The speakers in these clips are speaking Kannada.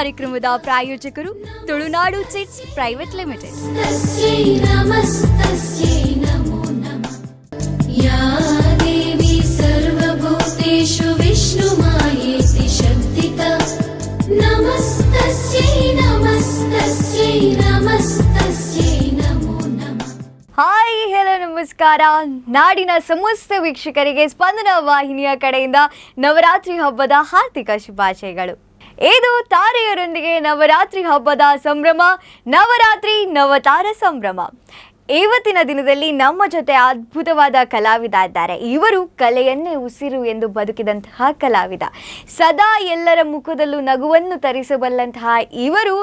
ಕಾರ್ಯಕ್ರಮದ ಪ್ರಾಯೋಜಕರು ತುಳುನಾಡು ಚಿಟ್ಸ್ ಪ್ರೈವೇಟ್ ಲಿಮಿಟೆಡ್. ಯಾ ದೇವಿ ಸರ್ವಭೂತೇಷು ವಿಷ್ಣುಮಾಯೇತಿ ಶಕ್ತಿತಾ ನಮಸ್ತಸ್ಯೈ ನಮಸ್ತಸ್ಯೈ ನಮಸ್ತಸ್ಯೈ ನಮೋ ನಮಃ. ಹಾಯ್, ಹೆಲೋ, ನಮಸ್ಕಾರ. ನಾಡಿನ ಸಮಸ್ತ ವೀಕ್ಷಕರಿಗೆ ಸ್ಪಂದನ ವಾಹಿನಿಯ ಕಡೆಯಿಂದ ನವರಾತ್ರಿ ಹಬ್ಬದ ಹಾರ್ದಿಕ ಶುಭಾಶಯಗಳು. ಇದು ತಾರೆಯರೊಂದಿಗೆ ನವರಾತ್ರಿ ಹಬ್ಬದ ಸಂಭ್ರಮ, ನವರಾತ್ರಿ ನವತಾರ ಸಂಭ್ರಮ. ಇವತ್ತಿನ ದಿನದಲ್ಲಿ ನಮ್ಮ ಜೊತೆ ಅದ್ಭುತವಾದ ಕಲಾವಿದ ಇದ್ದಾರೆ. ಇವರು ಕಲೆಯನ್ನೇ ಉಸಿರು ಎಂದು ಬದುಕಿದಂತಹ ಕಲಾವಿದ. ಸದಾ ಎಲ್ಲರ ಮುಖದಲ್ಲೂ ನಗುವನ್ನು ತರಿಸಬಲ್ಲಂತಹ ಇವರು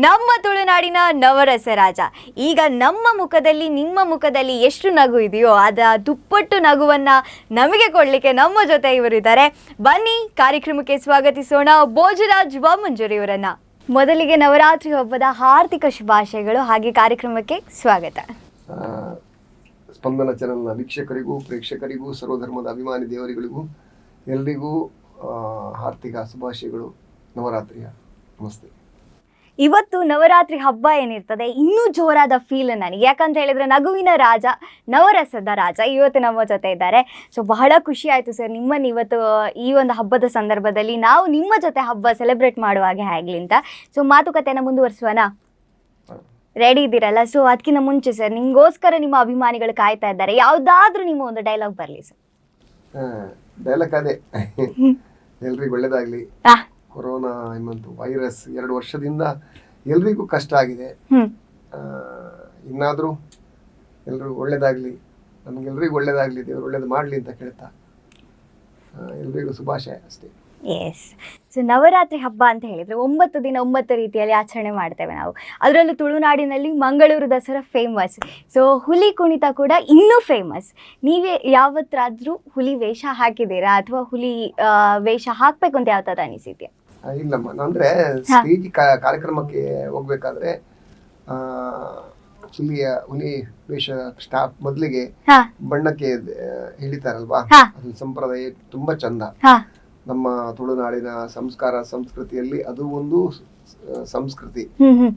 ನಮ್ಮ ತುಳುನಾಡಿನ ನವರಸರಾಜ. ಈಗ ನಮ್ಮ ಮುಖದಲ್ಲಿ, ನಿಮ್ಮ ಮುಖದಲ್ಲಿ ಎಷ್ಟು ನಗು ಇದೆಯೋ ಅದರ ದುಪ್ಪಟ್ಟು ನಗುವನ್ನು ನಮಗೆ ಕೊಡಲಿಕ್ಕೆ ನಮ್ಮ ಜೊತೆ ಇವರಿದ್ದಾರೆ. ಬನ್ನಿ ಕಾರ್ಯಕ್ರಮಕ್ಕೆ ಸ್ವಾಗತಿಸೋಣ ಭೋಜರಾಜ್ ವಾಮಂಜೂರಿ ಇವರನ್ನ. ಮೊದಲಿಗೆ ನವರಾತ್ರಿ ಹಬ್ಬದ ಹಾರ್ದಿಕ ಶುಭಾಶಯಗಳು, ಹಾಗೆ ಕಾರ್ಯಕ್ರಮಕ್ಕೆ ಸ್ವಾಗತ. ಸ್ಪಂದನ ಚಾನೆಲ್ನ ವೀಕ್ಷಕರಿಗೂ ಪ್ರೇಕ್ಷಕರಿಗೂ ಸರ್ವಧರ್ಮದ ಅಭಿಮಾನಿ ದೇವರಿಗಳಿಗೂ ಎಲ್ರಿಗೂ ಹಾರ್ದಿಕ ಶುಭಾಶಯಗಳು. ನವರಾತ್ರಿಯ ನಮಸ್ತೆ. ಇವತ್ತು ನವರಾತ್ರಿ ಹಬ್ಬ ಏನಿರ್ತದೆ ಇನ್ನೂ ಜೋರಾದ ಫೀಲ್ ನನಗೆ, ಯಾಕಂತ ಹೇಳಿದ್ರೆ ನಗುವಿನ ರಾಜ, ನವರಸದ ರಾಜ ಇವತ್ತು ನಮ್ಮ ಜೊತೆ ಇದ್ದಾರೆ. ಸೊ ಬಹಳ ಖುಷಿ ಆಯಿತು ಸರ್ ನಿಮ್ಮನ್ನು ಇವತ್ತು ಈ ಒಂದು ಹಬ್ಬದ ಸಂದರ್ಭದಲ್ಲಿ ನಾವು ನಿಮ್ಮ ಜೊತೆ ಹಬ್ಬ ಸೆಲೆಬ್ರೇಟ್ ಮಾಡುವಾಗೆ ಆಗಲಿ ಅಂತ. ಸೊ ಮಾತುಕತೆಯನ್ನು ಮುಂದುವರಿಸುವನಾ? ರೆಡಿ ಇದ್ದೀರಲ್ಲ? ಸೊ ಅದಕ್ಕಿಂತ ಮುಂಚೆ ಸರ್, ನಿಮಗೋಸ್ಕರ ನಿಮ್ಮ ಅಭಿಮಾನಿಗಳು ಕಾಯ್ತಾ ಇದ್ದಾರೆ. ಯಾವುದಾದ್ರೂ ನಿಮ್ಮ ಒಂದು ಡೈಲಾಗ್ ಬರಲಿ ಸರ್. ಡೈಲಾಗ್ ಅದೇ, ಎಲ್ರಿಗೂ ಒಳ್ಳೇದಾಗ್ಲಿ. ಕೊರೋನಾ ಎಂಬಂತ ವೈರಸ್ 2 ವರ್ಷದಿಂದ ಎಲ್ರಿಗೂ ಕಷ್ಟ ಆಗಿದೆ. ಇನ್ನಾದರೂ ಎಲ್ರಿಗೂ ಒಳ್ಳೇದಾಗ್ಲಿ, ನಮಗೆಲ್ರಿಗೂ ಒಳ್ಳೇದಾಗ್ಲಿ, ದೇವರು ಒಳ್ಳೇದು ಮಾಡಲಿ ಅಂತ ಕೇಳ್ತಾ ಎಲ್ರಿಗೂ ಶುಭಾಶಯ ಅಷ್ಟೇ. ಎಸ್. ಸೊ ನವರಾತ್ರಿ ಹಬ್ಬ ಅಂತ ಹೇಳಿದರೆ 9 ದಿನ 9 ರೀತಿಯಲ್ಲಿ ಆಚರಣೆ ಮಾಡ್ತೇವೆ ನಾವು. ಅದರಲ್ಲೂ ತುಳುನಾಡಿನಲ್ಲಿ ಮಂಗಳೂರು ದಸರಾ ಫೇಮಸ್. ಸೊ ಹುಲಿ ಕುಣಿತ ಕೂಡ ಇನ್ನೂ ಫೇಮಸ್. ನೀವೇ ಯಾವತ್ತಾದ್ರೂ ಹುಲಿ ವೇಷ ಹಾಕಿದ್ದೀರಾ ಅಥವಾ ಹುಲಿ ವೇಷ ಹಾಕಬೇಕು ಅಂತ ಯಾವ ಥರ ಅನಿಸಿದ್ಯಾ? ಇಲ್ಲಮ್ಮ, ಅಂದರೆ ಸ್ಟೇಜ್ ಕಾರ್ಯಕ್ರಮಕ್ಕೆ ಹೋಗ್ಬೇಕಾದ್ರೆ ಹುಲಿ ವೇಷ ಸ್ಟಾಪ್ ಮೊದಲಿಗೆ ಬಣ್ಣಕ್ಕೆ ಹೇಳಿತಾರಲ್ವಾ, ಅದು ಸಂಪ್ರದಾಯ ತುಂಬಾ ಚಂದ. ನಮ್ಮ ತುಳುನಾಡಿನ ಸಂಸ್ಕಾರ ಸಂಸ್ಕೃತಿಯಲ್ಲಿ ಅದು ಒಂದು ಸಂಸ್ಕೃತಿ.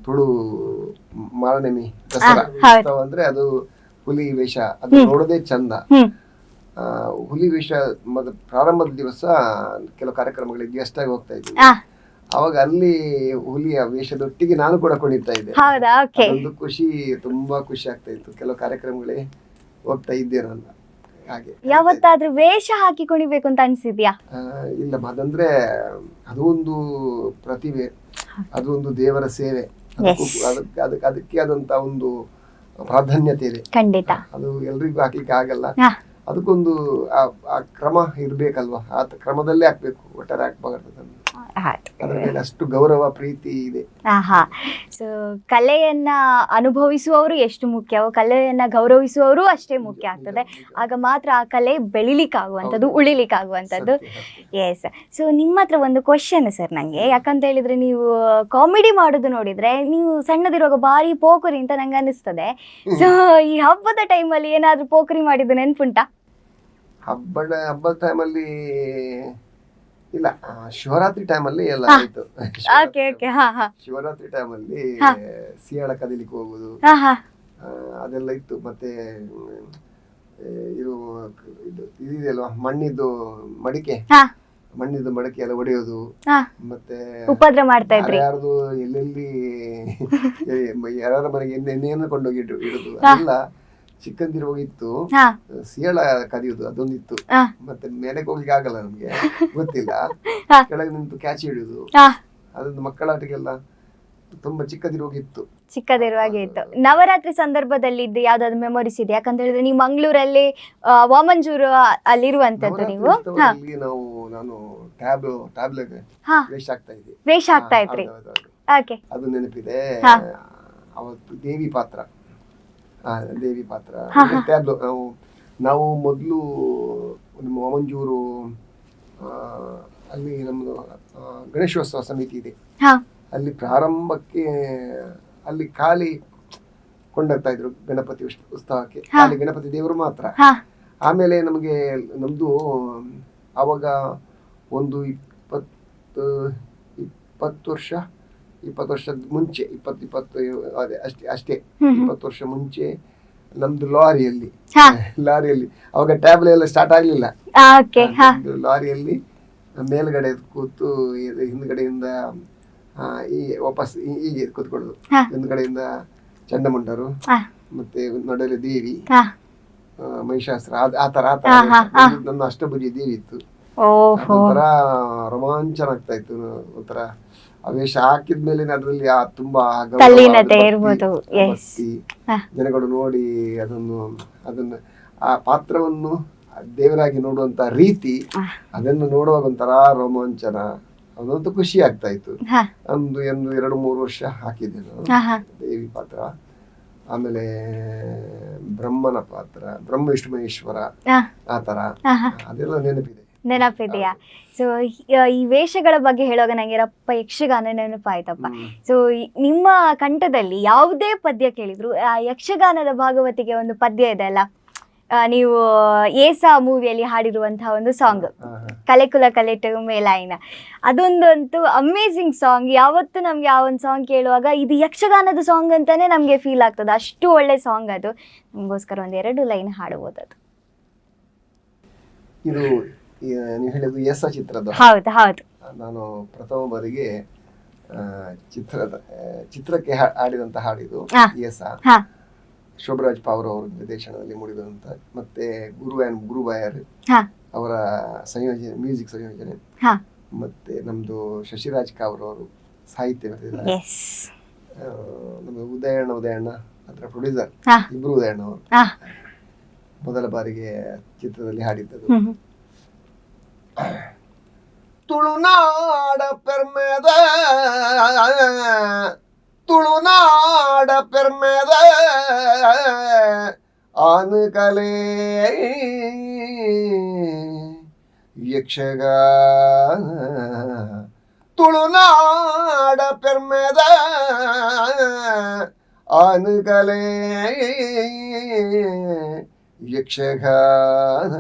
ತುಳು ಮಾರನೆಮಿ ದಸರಾ ಅಂದ್ರೆ ಅದು ಹುಲಿ ವೇಷ, ಅದು ನೋಡೋದೇ ಚಂದ. ಹುಲಿ ವೇಷ ಪ್ರಾರಂಭದ ದಿವಸ ಕೆಲವು ಕಾರ್ಯಕ್ರಮಗಳಿಗೆ ಗೆಸ್ಟ್ ಆಗಿ ಹೋಗ್ತಾ ಇದ್ವಿ. ಅವಾಗ ಅಲ್ಲಿ ಹುಲಿಯ ವೇಷದೊಟ್ಟಿಗೆ ನಾನು ಕೂಡ ಕುಣಿತಾ ಇದ್ದೆ. ಅದೊಂದು ಖುಷಿ, ತುಂಬಾ ಖುಷಿ ಆಗ್ತಾ ಇತ್ತು. ಕೆಲವು ಕಾರ್ಯಕ್ರಮಗಳಿಗೆ ಹೋಗ್ತಾ ಇದ್ದೆ ನಾನು. ಹಾಗೆ ಯಾವತ್ತಾದ್ರೂ ವೇಷ ಹಾಕಿ ಕುಣಿಬೇಕು ಅಂತ ಅನ್ಸಿದ್ಯಾ? ಇಲ್ಲ, ಅದಂದ್ರೆ ಅದು ಒಂದು ಪ್ರತಿಭೆ, ಅದು ಒಂದು ದೇವರ ಸೇವೆ, ಅದಕ್ಕೆ ಆದಂತ ಒಂದು ಪ್ರಾಧಾನ್ಯತೆ ಇದೆ. ಖಂಡಿತ ಅದು ಎಲ್ರಿಗೂ ಹಾಕ್ಲಿಕ್ಕೆ ಆಗಲ್ಲ. ಅದಕ್ಕೊಂದು ಆ ಕ್ರಮ ಇರ್ಬೇಕಲ್ವಾ, ಆ ಕ್ರಮದಲ್ಲೇ ಹಾಕ್ಬೇಕು, ಒಟ್ಟಾರೆ ಹಾಕ್ಬಾರ್ದು. ಅದ್ರ ಮೇಲೆ ಅಷ್ಟು ಗೌರವ ಪ್ರೀತಿ ಇದೆ. ಸೊ ಕಲೆಯನ್ನ ಅನುಭವಿಸುವವರು ಎಷ್ಟು ಮುಖ್ಯವೋ ಕಲೆಯನ್ನ ಗೌರವಿಸುವವರು ಅಷ್ಟೇ ಮುಖ್ಯ ಆಗ್ತದೆ. ಆಗ ಮಾತ್ರ ಆ ಕಲೆ ಬೆಳಿಲಿಕ್ಕಾಗುವಂಥದ್ದು, ಉಳಿಲಿಕ್ಕಾಗುವಂಥದ್ದು. ಎಸ್. ಸೊ ನಿಮ್ಮ ಹತ್ರ ಒಂದು ಕ್ವಶನ್ ಸರ್ ನಂಗೆ, ಯಾಕಂತ ಹೇಳಿದ್ರೆ ನೀವು ಕಾಮಿಡಿ ಮಾಡೋದು ನೋಡಿದ್ರೆ ನೀವು ಸಣ್ಣದಿರುವಾಗ ಭಾರಿ ಪೋಖರಿ ಅಂತ ನಂಗೆ ಅನಿಸ್ತದೆ. ಸೊ ಈ ಹಬ್ಬದ ಟೈಮಲ್ಲಿ ಏನಾದ್ರೂ ಪೋಖರಿ ಮಾಡಿದ್ದು ನೆನ್ಪುಂಟಾ? ಹಬ್ಬದ ಟೈಮಲ್ಲಿ ಇಲ್ಲ, ಶಿವರಾತ್ರಿ ಟೈಮಲ್ಲಿ ಎಲ್ಲ ಆಯ್ತು. ಶಿವರಾತ್ರಿ ಟೈಮಲ್ಲಿ ಸಿಯಾಳ ಕದಿಲಿಕ್ಕೆ ಹೋಗುದು ಅದೆಲ್ಲ ಇತ್ತು. ಮತ್ತೆ ಇದೆಯಲ್ವಾ, ಮಣ್ಣಿದ್ದು ಮಡಿಕೆ ಎಲ್ಲ ಹೊಡೆಯೋದು, ಮತ್ತೆ ಉಪದ್ರ ಮಾಡ್ತಾ ಇದ್ರಿ. ಯಾರ್ದು ಎಲ್ಲೆಲ್ಲಿ ಯಾರ ಮನೆಗೆ ಎಣ್ಣೆಯನ್ನು ಕೊಂಡೋಗಿ ಇಡುದು ಅದೆಲ್ಲ ಚಿಕ್ಕಂದಿರುವಾಗ ಇತ್ತು. ಸಿಯಾಳ ಕದಿಯುದು ಅದೊಂದಿತ್ತು. ಮತ್ತೆ ಮೇಲೆಗೆ ಹೋಗ್ಲಿಕ್ಕೆ ಆಗಲ್ಲ, ನಮ್ಗೆ ಗೊತ್ತಿಲ್ಲ. ಕೆಳಗೆ ನಿಂತು ಕ್ಯಾಚ್ ಹಿಡಿಯುದು, ಅದೊಂದು ಮಕ್ಕಳಾಟಿಗೆಲ್ಲ ತುಂಬಾ ಚಿಕ್ಕದಿರುವಾಗೆ ಇತ್ತು. ನವರಾತ್ರಿ ಸಂದರ್ಭದಲ್ಲಿ ಇದ್ದು ಯಾವ್ದಾದ್ರು ಮೆಮೊರೀಸ್ ಇದೆ? ಯಾಕಂತ ಹೇಳಿದ್ರೆ ನೀವು ಮಂಗಳೂರಲ್ಲಿ ವಾಮಂಜೂರು ಅಲ್ಲಿರುವಂತದ್ದು. ನೀವು ನಾನು ಟ್ಯಾಬ್ಲೆಟ್ ವೇಷ ಆಗ್ತಾ ಇದ್ರಿ. ಅದು ನೆನಪಿದೆ. ಅವತ್ತು ದೇವಿ ಪಾತ್ರ ನಾವು ಮೊದಲು ನಮ್ಮ ವಾಮಂಜೂರು ಅಲ್ಲಿ ನಮ್ಮದು ಗಣೇಶೋತ್ಸವ ಸಮಿತಿ ಇದೆ. ಅಲ್ಲಿ ಪ್ರಾರಂಭಕ್ಕೆ ಅಲ್ಲಿ ಖಾಲಿ ಕೊಂಡೋಗ್ತಾ ಇದ್ರು ಗಣಪತಿ ಉತ್ಸವಕ್ಕೆ, ಖಾಲಿ ಗಣಪತಿ ದೇವರು ಮಾತ್ರ. ಆಮೇಲೆ ನಮ್ದು ಆವಾಗ ಒಂದು 20 ವರ್ಷ 20 ವರ್ಷದ ಮುಂಚೆ 20 ಅದೇ ಅಷ್ಟೇ 20 ವರ್ಷ ಮುಂಚೆ ನಮ್ದು ಲಾರಿಯಲ್ಲಿ ಅವಾಗ ಟ್ಯಾಬ್ಲೆ ಎಲ್ಲ ಸ್ಟಾರ್ಟ್ ಆಗ್ಲಿಲ್ಲ. ಲಾರಿಯಲ್ಲಿ ಮೇಲ್ಗಡೆ ಕೂತು ಹಿಂದ್ಗಡೆಯಿಂದ ಈ ವಾಪಸ್ ಹೀಗೆ ಕೂತ್ಕೊಳ್ಳೋದು. ಹಿಂದ್ಗಡೆಯಿಂದ ಚಂಡಮುಂಡರು ಮತ್ತೆ ನಡುವೆ ದೇವಿ, ಮಹಿಷಾಸ್ತ್ರ, ಆತರ ನನ್ನ ಅಷ್ಟಭುಜಿ ದೇವಿ ಇತ್ತು. ಒಂಥರ ರೋಮಾಂಚನ ಆಗ್ತಾ ಇತ್ತು. ಒಂಥರ ವೇಷ ಹಾಕಿದ್ಮೇಲೆ ಅದ್ರಲ್ಲಿ ತುಂಬಾ ಭಕ್ತಿ, ಜನಗಳು ನೋಡಿ ಅದನ್ನು ಆ ಪಾತ್ರವನ್ನು ದೇವರಾಗಿ ನೋಡುವಂತ ರೀತಿ, ಅದನ್ನು ನೋಡುವಾಗ ಒಂಥರ ರೋಮಾಂಚನ, ಅದಂತೂ ಖುಷಿ ಆಗ್ತಾ ಇತ್ತು. ಒಂದು 2-3 ವರ್ಷ ಹಾಕಿದ್ದೆ ನಾನು ದೇವಿ ಪಾತ್ರ. ಆಮೇಲೆ ಬ್ರಹ್ಮನ ಪಾತ್ರ, ಬ್ರಹ್ಮ ವಿಷ್ಣು ಮಹೇಶ್ವರ, ಆತರ ಅದೆಲ್ಲ ನೆನಪಿದೆಯಾ? ಸೊ ಈ ವೇಷಗಳ ಬಗ್ಗೆ ಹೇಳುವಾಗ ನಂಗೆ ರಪ್ಪ ಯಕ್ಷಗಾನ ನೆನಪಾಯ್ತಪ್ಪ. ಸೊ ನಿಮ್ಮ ಕಂಠದಲ್ಲಿ ಯಾವುದೇ ಪದ್ಯ ಕೇಳಿದ್ರು, ಆ ಯಕ್ಷಗಾನದ ಭಾಗವತಿಗೆ ಒಂದು ಪದ್ಯ ಇದೆ ಅಲ್ಲ, ನೀವು ಏಸಾ ಮೂವಿಯಲ್ಲಿ ಹಾಡಿರುವಂತಹ ಒಂದು ಸಾಂಗ್ ಕಲೆಕುಲ ಕಲೆಟು ಮೇಲಾಯಿನ, ಅದೊಂದಂತೂ ಅಮೇಝಿಂಗ್ ಸಾಂಗ್. ಯಾವತ್ತು ನಮ್ಗೆ ಆ ಒಂದು ಸಾಂಗ್ ಕೇಳುವಾಗ ಇದು ಯಕ್ಷಗಾನದ ಸಾಂಗ್ ಅಂತಾನೆ ನಮ್ಗೆ ಫೀಲ್ ಆಗ್ತದೆ, ಅಷ್ಟು ಒಳ್ಳೆ ಸಾಂಗ್ ಅದು. ನಮಗೋಸ್ಕರ 1-2 ಲೈನ್ ಹಾಡಬಹುದು ಅದು. ಇದು ನೀವು ಹೇಳಿದ್ದು ಏಸಾ ಚಿತ್ರದ. ಹೌದು ಹೌದು. ನಾನು ಪ್ರಥಮ ಬಾರಿಗೆ ಚಿತ್ರಕ್ಕೆ ಹಾಡಿದಂತ ಹಾಡಿದು ಏಸಾ. ಶೋಭರಾಜ್ ಪವರ್ ಅವರ ನಿರ್ದೇಶನದಲ್ಲಿ ಮೂಡಿದಂತ, ಮತ್ತೆ ಗುರುಬಾಯರ್ ಅವರ ಸಂಯೋಜನೆ, ಮ್ಯೂಸಿಕ್ ಸಂಯೋಜನೆ, ಮತ್ತೆ ನಮ್ದು ಶಶಿರಾಜ್ ಕಾವ್ರ ಅವರು ಸಾಹಿತ್ಯ ಬರೆದಿದ್ದಾರೆ. ನಮ್ದು ಉದಯಣ್ಣ ಅದರ ಪ್ರೊಡ್ಯೂಸರ್, ಇಬ್ರು ಉದಯಣ್ಣ ಅವರು ಮೊದಲ ಬಾರಿಗೆ ಚಿತ್ರದಲ್ಲಿ ಹಾಡಿದ್ದದು. ತುಳುನಾಡ ಪೆರ್ಮೆದ ಆನುಕಲೆ ಯಕ್ಷಗಾನ, ತುಳುನಾಡ ಪೆರ್ಮೆದ ಆನುಕಲೆ ಯಕ್ಷಗಾನ.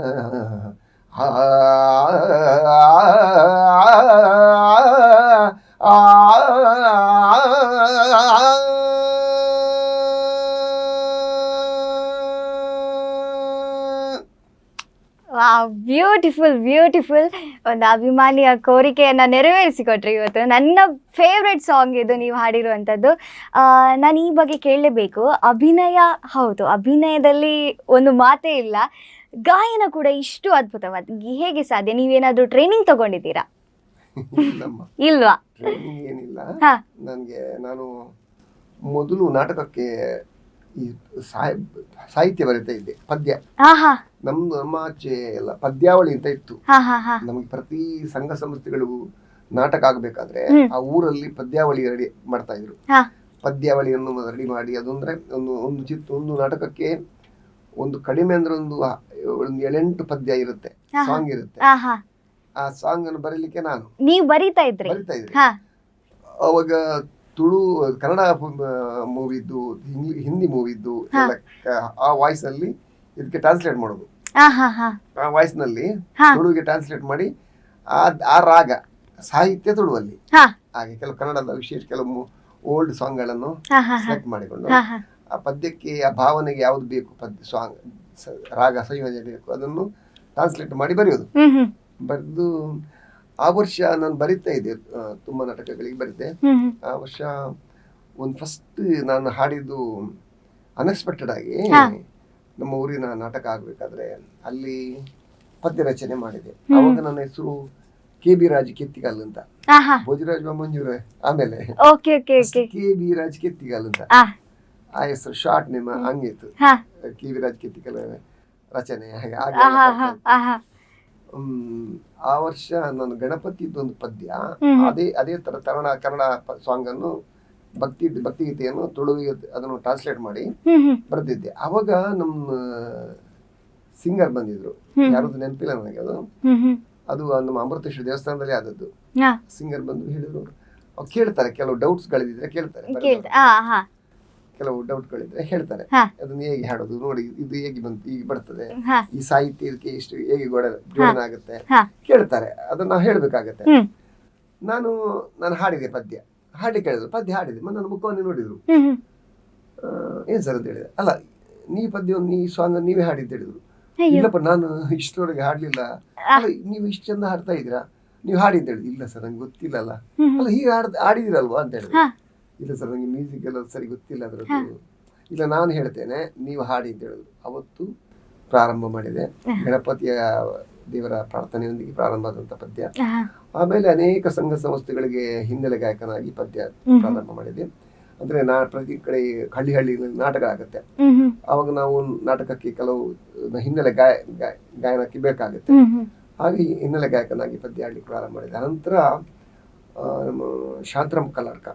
ಬ್ಯೂಟಿಫುಲ್ ಒಂದು ಅಭಿಮಾನಿಯ ಕೋರಿಕೆಯನ್ನ ನೆರವೇರಿಸಿಕೊಟ್ರಿ ಇವತ್ತು. ನನ್ನ ಫೇವ್ರೆಟ್ ಸಾಂಗ್ ಇದು ನೀವು ಹಾಡಿರುವಂಥದ್ದು. ನಾನು ಈ ಬಗ್ಗೆ ಕೇಳಲೇಬೇಕು. ಅಭಿನಯ, ಹೌದು, ಅಭಿನಯದಲ್ಲಿ ಒಂದು ಮಾತೇ ಇಲ್ಲ, ಗಾಯನ ಕೂಡ ಇಷ್ಟು ಅದ್ಭುತವಾದ ಹೇಗೆ ಸಾಧ್ಯ? ನೀವೇನಾದ್ರೂ ಟ್ರೈನಿಂಗ್ ತಗೊಂಡಿದ್ದೀರಾ? ಇಲ್ವಾ? ಟ್ರೈನಿಂಗ್ ಏನಿಲ್ಲ. ನಾನು ಮೊದಲು ನಾಟಕಕ್ಕೆ ಈ ಸಾಹಿತ್ಯ ಬರೀತಾ ಇದ್ದೆ, ಪದ್ಯ. ನಮ್ಮ ಆಚೆ ಎಲ್ಲ ಪದ್ಯಾವಳಿ ಅಂತ ಇತ್ತು. ನಮ್ಗೆ ಪ್ರತಿ ಸಂಘ ಸಂಸ್ಥೆಗಳು ನಾಟಕ ಆಗ್ಬೇಕಾದ್ರೆ ಆ ಊರಲ್ಲಿ ಪದ್ಯಾವಳಿ ರೆಡಿ ಮಾಡ್ತಾ ಇದ್ರು. ಪದ್ಯಾವಳಿಯನ್ನು ರೆಡಿ ಮಾಡಿ, ಅದಂದ್ರೆ ಒಂದು ನಾಟಕಕ್ಕೆ ಒಂದು ಕಡಿಮೆ ಅಂದ್ರೆ ಒಂದು 7-8 ಪದ್ಯ ಇರುತ್ತೆ, ಸಾಂಗ್ ಇರುತ್ತೆ. ಆ ಸಾಂಗ್ ಅನ್ನು ಬರೀಲಿಕ್ಕೆ ನೀವು ಬರೀತಾ ಇದ್ರಿ. ಅವಾಗ ತುಳು, ಕನ್ನಡ ಮೂವಿದ್ದು, ಹಿಂದಿ ಮೂವಿದ್ದು ಆ ವಾಯ್ಸ್ ಅಲ್ಲಿ ಇದಕ್ಕೆ ಟ್ರಾನ್ಸ್ಲೇಟ್ ಮಾಡೋದು. ಆ ವಾಯ್ಸ್ ನಲ್ಲಿ ತುಳುಗೆ ಟ್ರಾನ್ಸ್ಲೇಟ್ ಮಾಡಿ ಆ ರಾಗ ಸಾಹಿತ್ಯ ತುಳುವಲ್ಲಿ, ಹಾಗೆ ಕೆಲವು ಕನ್ನಡದ ವಿಶೇಷ ಕೆಲವು ಓಲ್ಡ್ ಸಾಂಗ್ ಗಳನ್ನು ಸೆಲೆಕ್ಟ್ ಮಾಡಿಕೊಂಡು ಆ ಪದ್ಯಕ್ಕೆ, ಆ ಭಾವನೆಗೆ ಯಾವ್ದು ಬೇಕು, ಪದ್ಯ ಸಾಂಗ್ ರಾಗ ಸಂಯೋಜನೆ ಬೇಕು, ಅದನ್ನು ಟ್ರಾನ್ಸ್ಲೇಟ್ ಮಾಡಿ ಬರೆಯೋದು. ಬರೆದು ಆ ವರ್ಷ ನಾನು ಬರಿತಾ ಇದ್ದೆ, ತುಂಬಾ ನಾಟಕಗಳಿಗೆ ಬರಿದ್ದೆ. ಆ ವರ್ಷ ಫಸ್ಟ್ ನಾನು ಹಾಡಿದ್ದು ಅನ್ಎಕ್ಸ್ಪೆಕ್ಟೆಡ್ ಆಗಿ ನಮ್ಮ ಊರಿನ ನಾಟಕ ಆಗ್ಬೇಕಾದ್ರೆ ಅಲ್ಲಿ ಪದ್ಯ ರಚನೆ ಮಾಡಿದೆ. ಅವಾಗ ನನ್ನ ಹೆಸರು KB ರಾಜ್ ಕೆತ್ತಿಗಾಲ್ ಅಂತ, ಭೋಜರಾಜ್ ಮಂಜೂರ, ಆಮೇಲೆ KB ರಾಜ್ ಕೆತ್ತಿಗಾಲ್ ಅಂತ ಆ ಹೆಸರು ಶಾರ್ಟ್ ನೇಮ್ ಹಂಗಿತ್ತು. KB ರಾಜ್ ಕೆತ್ತಿಗಾಲ್ ರಚನೆ. ಆ ವರ್ಷ ನಾನು ಗಣಪತಿದ್ದು ಒಂದು ಪದ್ಯ, ಅದೇ ತರ ಕನ್ನಡ ಸಾಂಗ್ ಅನ್ನು ಭಕ್ತಿಗೀತೆಯನ್ನು ತುಳುವಿಗೆ ಅದನ್ನು ಟ್ರಾನ್ಸ್ಲೇಟ್ ಮಾಡಿ ಬರೆದಿದ್ದೆ. ಅವಾಗ ನಮ್ಮ ಸಿಂಗರ್ ಬಂದಿದ್ರು, ಯಾರದು ನೆನಪಿಲ್ಲ ನನಗೆ, ಅದು ನಮ್ಮ ಅಮೃತೇಶ್ವರ ದೇವಸ್ಥಾನದಲ್ಲಿ ಆದದ್ದು. ಸಿಂಗರ್ ಬಂದು ಹೇಳಿದ್ರು, ಕೇಳ್ತಾರೆ, ಕೆಲವು ಡೌಟ್ಸ್ ಗಳಿದ್ರೆ ಕೇಳ್ತಾರೆ, ಕೆಲವು ಡೌಟ್ ಗಳಿದ್ರೆ ಹೇಳ್ತಾರೆ, ಅದನ್ನ ಹೇಗೆ ಹಾಡೋದು ನೋಡಿ, ಇದು ಹೇಗೆ ಬಂತು, ಈಗ ಬರ್ತದೆ, ಈ ಸಾಹಿತ್ಯ ಇದಕ್ಕೆ ಇಷ್ಟು ಹೇಗೆ ಜೋಡಣೆ ಆಗುತ್ತೆ ಕೇಳ್ತಾರೆ, ಅದನ್ನ ನಾವು ಹೇಳ್ಬೇಕಾಗತ್ತೆ. ನಾನು ಹಾಡಿದೆ, ಪದ್ಯ ಹಾಡ್ಲಿಕ್ಕೆ ಹೇಳಿದ್ರು, ಪದ್ಯ ಹಾಡಿದೆ. ನನ್ನ ಮುಖವನ್ನೇ ನೋಡಿದ್ರು. ಹ್ಮ್ ಏನ್ ಸರ್ ಅಂತ ಹೇಳಿದೆ. ಅಲ್ಲ, ನೀ ಪದ್ಯವನ್ನು ನೀ ಸಾಂಗ್ ನೀವೇ ಹಾಡಿ ಅಂತ ಹೇಳಿದ್ರು. ಅಯ್ಯೋ. ಇಲ್ಲಪ್ಪ, ನಾನು ಇಷ್ಟರವರೆಗೆ ಹಾಡ್ಲಿಲ್ಲ. ಅಲ್ಲ, ನೀವು ಇಷ್ಟು ಚಂದ ಹಾಡ್ತಾ ಇದ್ದೀರಾ, ನೀವು ಹಾಡಿ ಅಂತ ಹೇಳಿದ್ರು. ಇಲ್ಲ ಸರ್, ನಂಗೆ ಗೊತ್ತಿಲ್ಲಲ್ಲ. ಅಲ್ಲ, ಹೀಗೆ ಆಡಿದಿರಲ್ವಾ ಅಂತ ಹೇಳಿದ್ರು. ಇಲ್ಲ ಸರ್, ನಂಗೆ ಮ್ಯೂಸಿಕ್ ಎಲ್ಲ ಸರಿ ಗೊತ್ತಿಲ್ಲ ಅದರದ್ದು. ಇಲ್ಲ, ನಾನು ಹೇಳ್ತೇನೆ, ನೀವು ಹಾಡಿ ಅಂತ ಹೇಳಿದ್ರು. ಅವತ್ತು ಪ್ರಾರಂಭ ಮಾಡಿದೆ. ಗಣಪತಿಯ ದೇವರ ಪ್ರಾರ್ಥನೆಯೊಂದಿಗೆ ಪ್ರಾರಂಭ ಆದಂತ ಪದ್ಯ. ಆಮೇಲೆ ಅನೇಕ ಸಂಘ ಸಂಸ್ಥೆಗಳಿಗೆ ಹಿನ್ನೆಲೆ ಗಾಯಕನಾಗಿ ಪದ್ಯ ಪ್ರಾರಂಭ ಮಾಡಿದೆ. ಅಂದ್ರೆ ಪ್ರತಿ ಕಡೆ ಹಳ್ಳಿ ನಾಟಕ ಆಗುತ್ತೆ. ಅವಾಗ ನಾವು ನಾಟಕಕ್ಕೆ ಕೆಲವು ಹಿನ್ನೆಲೆ ಗಾಯನಕ್ಕೆ ಬೇಕಾಗುತ್ತೆ. ಹಾಗೆ ಹಿನ್ನೆಲೆ ಗಾಯಕನಾಗಿ ಪದ್ಯ ಹಾಡ್ಲಿಕ್ಕೆ ಪ್ರಾರಂಭ ಮಾಡಿದೆ. ಅನಂತರ ನಮ್ಮ ಶಾಂತರಾಮ್ ಕಲ್ಲಡ್ಕ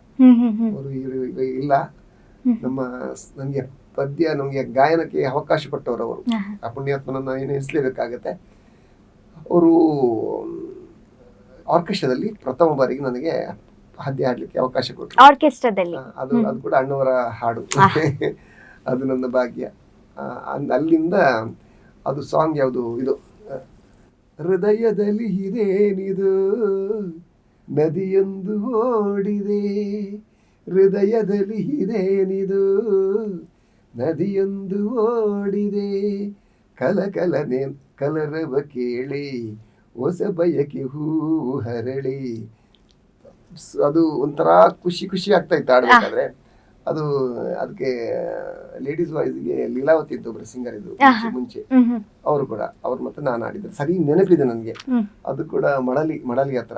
ಅವರು ಇಲ್ಲ, ನಮ್ಗೆ ಪದ್ಯ, ನಮ್ಗೆ ಗಾಯನಕ್ಕೆ ಅವಕಾಶ ಕೊಟ್ಟವರು ಅವರು. ಆ ಪುಣ್ಯಾತ್ಮನನ್ನ ಏನು ಹೆಸಲೇಬೇಕಾಗತ್ತೆ. ಅವರು ಆರ್ಕೆಸ್ಟ್ರಾದಲ್ಲಿ ಪ್ರಥಮ ಬಾರಿಗೆ ನನಗೆ ಪದ್ಯ ಹಾಡ್ಲಿಕ್ಕೆ ಅವಕಾಶ ಕೊಟ್ಟರು. ಆರ್ಕೆಸ್ಟ್ರಾದಲ್ಲಿ ಅದು ಕೂಡ ಅಣ್ಣವರ ಹಾಡು. ಅದು ನನ್ನ ಭಾಗ್ಯ. ಅಲ್ಲಿಂದ ಅದು ಸಾಂಗ್ ಯಾವುದು, ಇದು ಹೃದಯದಲ್ಲಿ ಇದೇನಿದು ನದಿಯೊಂದು ಓಡಿದೆ, ಹೃದಯದಲ್ಲಿ ಇದೇನಿದು ನದಿಯೊಂದು ಓಡಿದೆ, ಕಲಕಲನೆ ಕಲರವ ಕೇಳಿ ಹೊಸ ಬಯಕೆ ಹೂವು ಹರಳಿ. ಅದು ಒಂಥರ ಖುಷಿ ಆಗ್ತಾ ಇತ್ತು ಆಡ್ಬೇಕಾದ್ರೆ. ಅದು ಅದಕ್ಕೆ ಲೇಡೀಸ್ ವಾಯ್ಸ್ಗೆ ಲೀಲಾವತಿ ಅಂತ ಒಬ್ರು ಸಿಂಗರ್ ಇದ್ರು ಮುಂಚೆ. ಅವರು ಕೂಡ, ಅವ್ರು ಮತ್ತೆ ನಾನು ಆಡಿದ್ರು. ಸರಿ ನೆನಪಿದೆ ನನಗೆ. ಅದು ಕೂಡ ಮಡಲಿ ಹತ್ರ,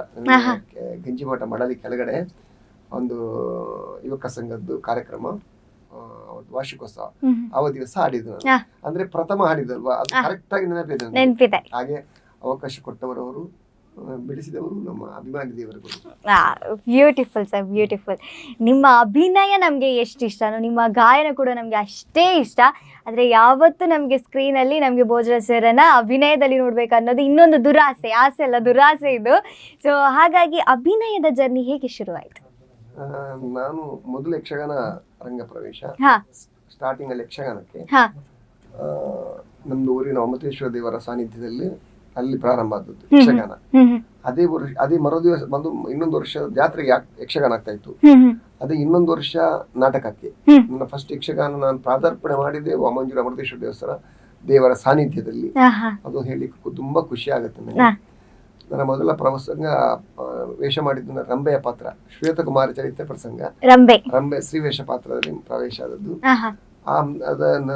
ಗಂಜಿಮಠ ಮಡಲಿ ಕೆಳಗಡೆ ಒಂದು ಯುವಕ ಸಂಘದ್ದು ಕಾರ್ಯಕ್ರಮ, ವಾರ್ಷಿಕೋತ್ಸವ. ಆ ದಿವಸ ಹಾಡಿದ್ದು ನಾನು. ಅಂದ್ರೆ ಪ್ರಥಮ ಹಾಡಿದಲ್ವಾ, ಅದು ಕರೆಕ್ಟ್ ಆಗಿ ನೆನಪಿದೆ. ಹಾಗೆ ಅವಕಾಶ ಕೊಟ್ಟವರವರು, ಬೆಳೆಸಿದವರು ನಮ್ಮ ಅಭಿಮಾನಿ ದೇವರುಗಳು. Beautiful sir, beautiful. ನಿಮ್ಮ ಅಭಿನಯ ನಮಗೆ ಎಷ್ಟು ಇಷ್ಟನೋ ನಿಮ್ಮ ಗಾಯನ ಕೂಡ ನಮಗೆ ಅಷ್ಟೇ ಇಷ್ಟ. ಆದರೆ ಯಾವತ್ತೂ ನಮಗೆ ಸ್ಕ್ರೀನಲ್ಲಿ ನಮಗೆ ಭೋಜರಾಜ್ ಸರ್ನ ಅಭಿನಯದಲ್ಲಿ ನೋಡ್ಬೇಕು ಅನ್ನೋದು ಇನ್ನೊಂದು ದುರಾಸೆ. ಆಸೆ ಅಲ್ಲ, ದುರಾಸೆ ಇದು. ಸೊ ಹಾಗಾಗಿ ಅಭಿನಯದ ಜರ್ನಿ ಹೇಗೆ ಶುರುವಾಯಿತು? ನಾನು ಮೊದಲು ಯಕ್ಷಗಾನ ರಂಗ ಪ್ರವೇಶ, ಸ್ಟಾರ್ಟಿಂಗ್ ಅಲ್ಲಿ ಯಕ್ಷಗಾನಕ್ಕೆ ನಮ್ದು ಊರಿನ ಒಮ್ಮತೇಶ್ವರ ದೇವರ ಸಾನ್ನಿಧ್ಯದಲ್ಲಿ ಅಲ್ಲಿ ಪ್ರಾರಂಭ ಆದದ್ದು ಯಕ್ಷಗಾನ. ಅದೇ ಮರುದಿವಸ ಬಂದು ಇನ್ನೊಂದು ವರ್ಷ ಜಾತ್ರೆಗೆ ಯಕ್ಷಗಾನ ಆಗ್ತಾ ಇತ್ತು. ಅದೇ ಇನ್ನೊಂದು ವರ್ಷ ನಾಟಕಕ್ಕೆ. ನನ್ನ ಫಸ್ಟ್ ಯಕ್ಷಗಾನ ನಾನು ಪ್ರಾದಾರ್ಪಣೆ ಮಾಡಿದ್ದೆ ವಾಮಂಜೂರು ಅಮೃತೇಶ್ವರ ದೇವರ ಸಾನ್ನಿಧ್ಯದಲ್ಲಿ. ಅದು ಹೇಳಿಕ್ಕೆ ತುಂಬಾ ಖುಷಿ ಆಗುತ್ತೆ ನನಗೆ. ನನ್ನ ಮೊದಲ ಪ್ರಸಂಗ ವೇಷ ಮಾಡಿದ್ದು ರಂಬೆಯ ಪಾತ್ರ, ಶ್ವೇತಕುಮಾರ ಚರಿತ್ರೆ ಪ್ರಸಂಗ. ರಂಬೆ ಶ್ರೀವೇಷ ಪಾತ್ರದಲ್ಲಿ ಪ್ರವೇಶ ಆದದ್ದು. ಅದನ್ನ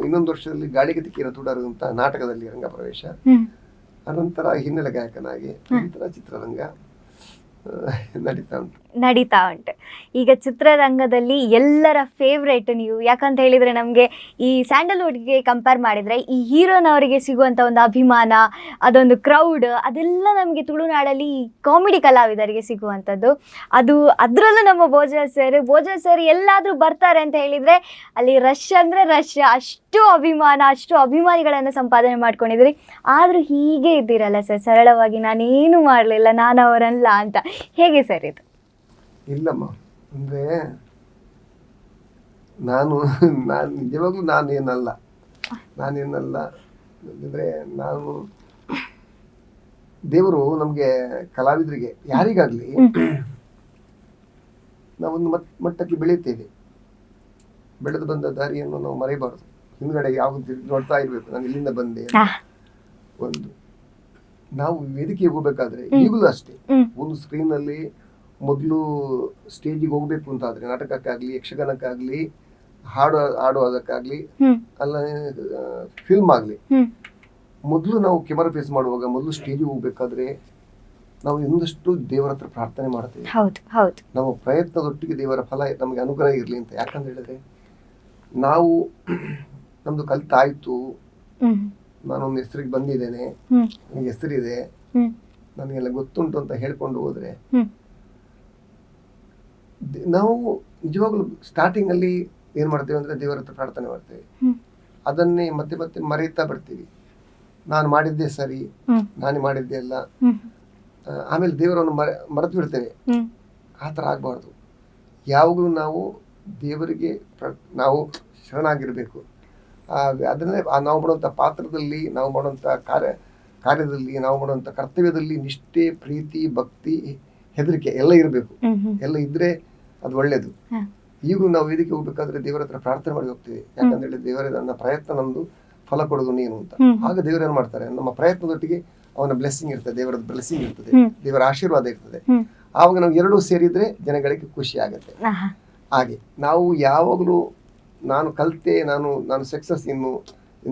ಇನ್ನೊಂದು ವರ್ಷದಲ್ಲಿ ಗಾಳಿಗೆ ತಿಕ್ಕಿನ ತುಡರು ಅಂತ ನಾಟಕದಲ್ಲಿ ರಂಗ ಪ್ರವೇಶ. ಅನಂತರ ಹಿನ್ನೆಲೆ ಗಾಯಕನಾಗಿ, ನಂತರ ಚಿತ್ರರಂಗ ನಡೀತಾ ಉಂಟು. ಈಗ ಚಿತ್ರರಂಗದಲ್ಲಿ ಎಲ್ಲರ ಫೇವ್ರೇಟ್ ನೀವು, ಯಾಕಂತ ಹೇಳಿದರೆ ನಮಗೆ ಈ ಸ್ಯಾಂಡಲ್ವುಡ್ಗೆ ಕಂಪೇರ್ ಮಾಡಿದರೆ ಈ ಹೀರೋನವರಿಗೆ ಸಿಗುವಂಥ ಒಂದು ಅಭಿಮಾನ, ಅದೊಂದು ಕ್ರೌಡ್, ಅದೆಲ್ಲ ನಮಗೆ ತುಳುನಾಡಲ್ಲಿ ಕಾಮಿಡಿ ಕಲಾವಿದರಿಗೆ ಸಿಗುವಂಥದ್ದು. ಅದರಲ್ಲೂ ನಮ್ಮ ಭೋಜರಾಜ್ ಸರ್ ಎಲ್ಲಾದರೂ ಬರ್ತಾರೆ ಅಂತ ಹೇಳಿದರೆ ಅಲ್ಲಿ ರಶ್ ಅಂದರೆ ರಶ್. ಅಷ್ಟು ಅಭಿಮಾನ, ಅಷ್ಟು ಅಭಿಮಾನಿಗಳನ್ನು ಸಂಪಾದನೆ ಮಾಡ್ಕೊಂಡಿದ್ರಿ. ಆದರೂ ಹೀಗೆ ಇದ್ದೀರಲ್ಲ ಸರ್, ಸರಳವಾಗಿ ನಾನೇನು ಮಾಡಲಿಲ್ಲ, ನಾನು ಅವರಲ್ಲ ಅಂತ. ಹೇಗೆ ಸರ್ ಇದು? ಇಲ್ಲಮ್ಮ, ಅಂದ್ರೆ ನಾನು ನಿಜವಾಗ್ಲೂ ನಾನೇನಲ್ಲ. ಅಂದ್ರೆ ನಾನು, ದೇವರು ನಮ್ಗೆ ಕಲಾವಿದರಿಗೆ ಯಾರಿಗಾಗ್ಲಿ ನಾವೊಂದು ಮಟ್ಟಕ್ಕೆ ಬೆಳೆಯುತ್ತೇವೆ. ಬೆಳೆದು ಬಂದ ದಾರಿಯನ್ನು ನಾವು ಮರೆಯಬಾರದು. ಹಿಂದ್ಗಡೆ ಯಾವ್ದು ನೋಡ್ತಾ ಇರ್ಬೇಕು, ನಾನು ಇಲ್ಲಿಂದ ಬಂದೆ. ಒಂದು ನಾವು ವೇದಿಕೆಗೆ ಹೋಗ್ಬೇಕಾದ್ರೆ ಈಗಲೂ ಅಷ್ಟೇ, ಒಂದು ಸ್ಕ್ರೀನ್ ನಲ್ಲಿ ಮೊದಲು ಸ್ಟೇಜಿಗೆ ಹೋಗ್ಬೇಕು ಅಂತ ಆದ್ರೆ, ನಾಟಕಕ್ಕಾಗ್ಲಿ, ಯಕ್ಷಗಾನಕ್ಕಾಗ್ಲಿ, ಹಾಡೋದಕ್ಕಾಗ್ಲಿ, ಅಲ್ಲ ಫಿಲ್ಮ್ ಆಗ್ಲಿ, ಮೊದಲು ನಾವು ಕ್ಯಾಮರಾ ಫೇಸ್ ಮಾಡುವಾಗ ಮೊದಲು ಸ್ಟೇಜಿಗೆ ಹೋಗ್ಬೇಕಾದ್ರೆ ನಾವು ಇನ್ನಷ್ಟು ದೇವರ ಹತ್ರ ಪ್ರಾರ್ಥನೆ ಮಾಡ್ತೇವೆ. ನಮ್ಮ ಪ್ರಯತ್ನದೊಟ್ಟಿಗೆ ದೇವರ ಫಲ ನಮಗೆ ಅನುಗ್ರಹ ಇರ್ಲಿ ಅಂತ. ಯಾಕಂತ ಹೇಳಿದ್ರೆ ನಾವು ನಮ್ದು ಕಲಿತಾಯ್ತು, ನಾನೊಂದು ಹೆಸರಿಗೆ ಬಂದಿದ್ದೇನೆ, ನನಗೆ ಹೆಸರಿದೆ, ನನಗೆಲ್ಲ ಗೊತ್ತುಂಟು ಅಂತ ಹೇಳ್ಕೊಂಡು ಹೋದ್ರೆ ನಾವು ನಿಜವಾಗ್ಲೂ ಸ್ಟಾರ್ಟಿಂಗ್ ಅಲ್ಲಿ ಏನ್ ಮಾಡ್ತೇವೆ ಅಂದ್ರೆ ದೇವರ ಹತ್ರ ಪ್ರಾರ್ಥನೆ ಮಾಡ್ತೇವೆ. ಅದನ್ನೇ ಮತ್ತೆ ಮತ್ತೆ ಮರೆಯುತ್ತಾ ಬರ್ತೀವಿ. ನಾನು ಮಾಡಿದ್ದೆ ಸರಿ, ನಾನೇ ಮಾಡಿದ್ದೆ ಅಲ್ಲ, ಆಮೇಲೆ ದೇವರನ್ನು ಮರೆತು ಬಿಡ್ತೇವೆ. ಆ ಥರ ಆಗ್ಬಾರ್ದು. ಯಾವಾಗಲೂ ನಾವು ದೇವರಿಗೆ ನಾವು ಶರಣಾಗಿರ್ಬೇಕು. ಅದನ್ನೇ ನಾವು ಮಾಡುವಂಥ ಪಾತ್ರದಲ್ಲಿ, ನಾವು ಮಾಡುವಂಥ ಕಾರ್ಯದಲ್ಲಿ, ನಾವು ಮಾಡುವಂಥ ಕರ್ತವ್ಯದಲ್ಲಿ ನಿಷ್ಠೆ, ಪ್ರೀತಿ, ಭಕ್ತಿ ಹೆದರಿಕೆ ಎಲ್ಲ ಇರಬೇಕು. ಎಲ್ಲ ಇದ್ರೆ ಅದು ಒಳ್ಳೇದು. ಈಗ ನಾವು ವೇದಿಕೆ ಹೋಗ್ಬೇಕಾದ್ರೆ ದೇವರ ಹತ್ರ ಪ್ರಾರ್ಥನೆ ಮಾಡಿ ಹೋಗ್ತೀವಿ. ಯಾಕಂತ ಹೇಳಿ ದೇವರ ನನ್ನ ಪ್ರಯತ್ನ ನಮ್ದು ಫಲ ಕೊಡೋದು ನೀನು ಅಂತ. ಆಗ ದೇವರು ಏನ್ ಮಾಡ್ತಾರೆ, ನಮ್ಮ ಪ್ರಯತ್ನದೊಟ್ಟಿಗೆ ಅವನ ಬ್ಲೆಸ್ಸಿಂಗ್ ಇರ್ತದೆ, ದೇವರ ಬ್ಲೆಸ್ಸಿಂಗ್ ಇರ್ತದೆ, ದೇವರ ಆಶೀರ್ವಾದ ಇರ್ತದೆ. ಆವಾಗ ನಾವು ಎರಡೂ ಸೇರಿದ್ರೆ ಜನಗಳಿಗೆ ಖುಷಿ ಆಗತ್ತೆ. ಹಾಗೆ ನಾವು ಯಾವಾಗಲೂ ನಾನು ಕಲಿತೆ, ನಾನು ಸಕ್ಸಸ್, ಇನ್ನು